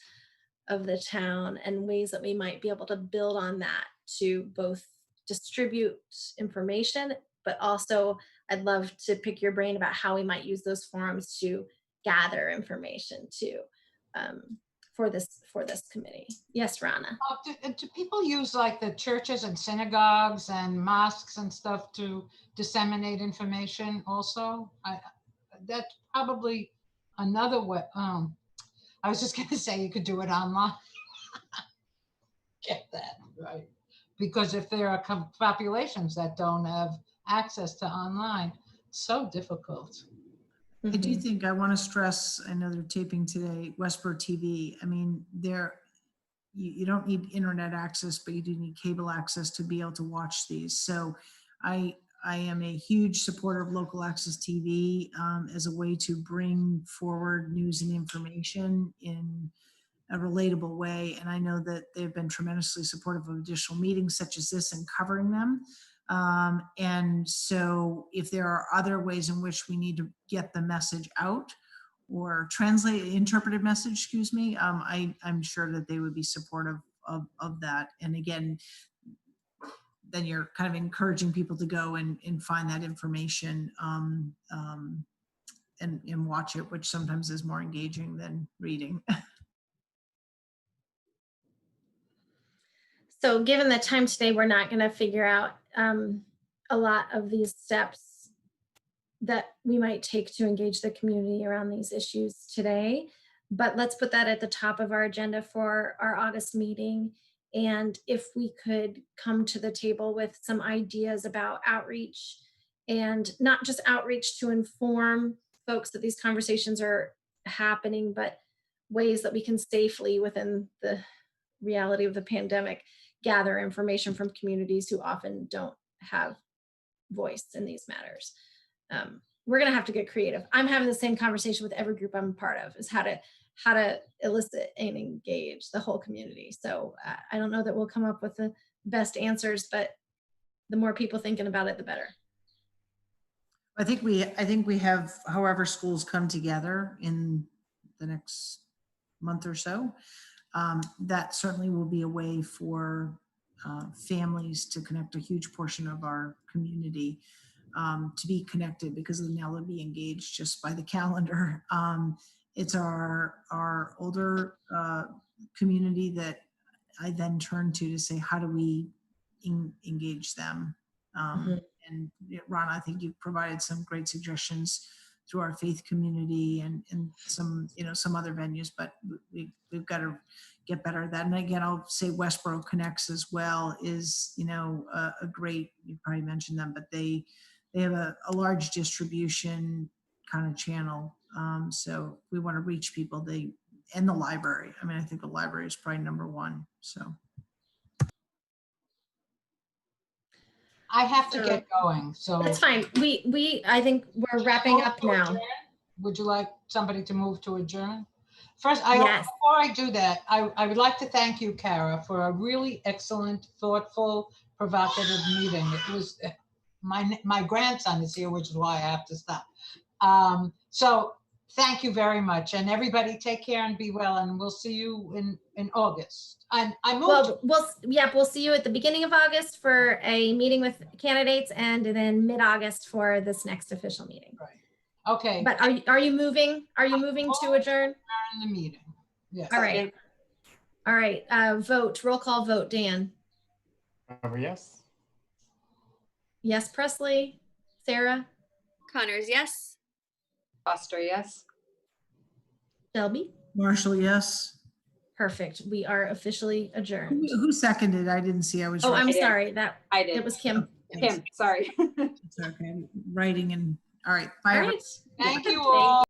of the town, and ways that we might be able to build on that to both distribute information, but also I'd love to pick your brain about how we might use those forums to gather information too, for this committee. Yes, Rana. Do people use like the churches and synagogues and mosques and stuff to disseminate information also? That's probably another way. I was just going to say you could do it online. Get that right. Because if there are populations that don't have access to online, so difficult. I do think I want to stress, I know they're taping today, Westborough TV. I mean, you don't need internet access, but you do need cable access to be able to watch these. So I am a huge supporter of local access TV as a way to bring forward news and information in a relatable way. And I know that they've been tremendously supportive of additional meetings such as this and covering them. And so if there are other ways in which we need to get the message out or interpreted message, excuse me, I'm sure that they would be supportive of that. And again, then you're kind of encouraging people to go and find that information and watch it, which sometimes is more engaging than reading. So given the time today, we're not going to figure out a lot of these steps that we might take to engage the community around these issues today. But let's put that at the top of our agenda for our August meeting. And if we could come to the table with some ideas about outreach, and not just outreach to inform folks that these conversations are happening, but ways that we can safely, within the reality of the pandemic, gather information from communities who often don't have voice in these matters. We're going to have to get creative. I'm having the same conversation with every group I'm a part of, is how to elicit and engage the whole community. So I don't know that we'll come up with the best answers, but the more people thinking about it, the better. I think we have, however schools come together in the next month or so, that certainly will be a way for families to connect a huge portion of our community to be connected, because now they'll be engaged just by the calendar. It's our older community that I then turn to say, how do we engage them? And Ron, I think you've provided some great suggestions through our faith community and some, some other venues, but we've got to get better at that. And again, I'll say Westborough Connects as well is, a great, you probably mentioned them, but they have a large distribution kind of channel. So we want to reach people, and the library. I mean, I think the library is probably number one, so. I have to get going, so. That's fine. I think we're wrapping up now. Would you like somebody to move to adjourn? First, Yes. before I do that, I would like to thank you, Kara, for a really excellent, thoughtful, provocative meeting. It was, my grandson is here, which is why I have to stop. So thank you very much, and everybody take care and be well, and we'll see you in August. We'll see you at the beginning of August for a meeting with candidates, and then mid-August for this next official meeting. Right. Okay. But are you moving? Are you moving to adjourn? The meeting. Yes. All right. All right. Vote. Roll call vote. Dan. Yes. Yes. Presley. Sarah. Connors, yes. Foster, yes. Shelby. Marshall, yes. Perfect. We are officially adjourned. Who seconded? I didn't see. I was. Oh, I'm I did. sorry. I did. It was Kim. Kim, sorry. It's okay. I'm writing and all right. Bye. All right. Thank you all.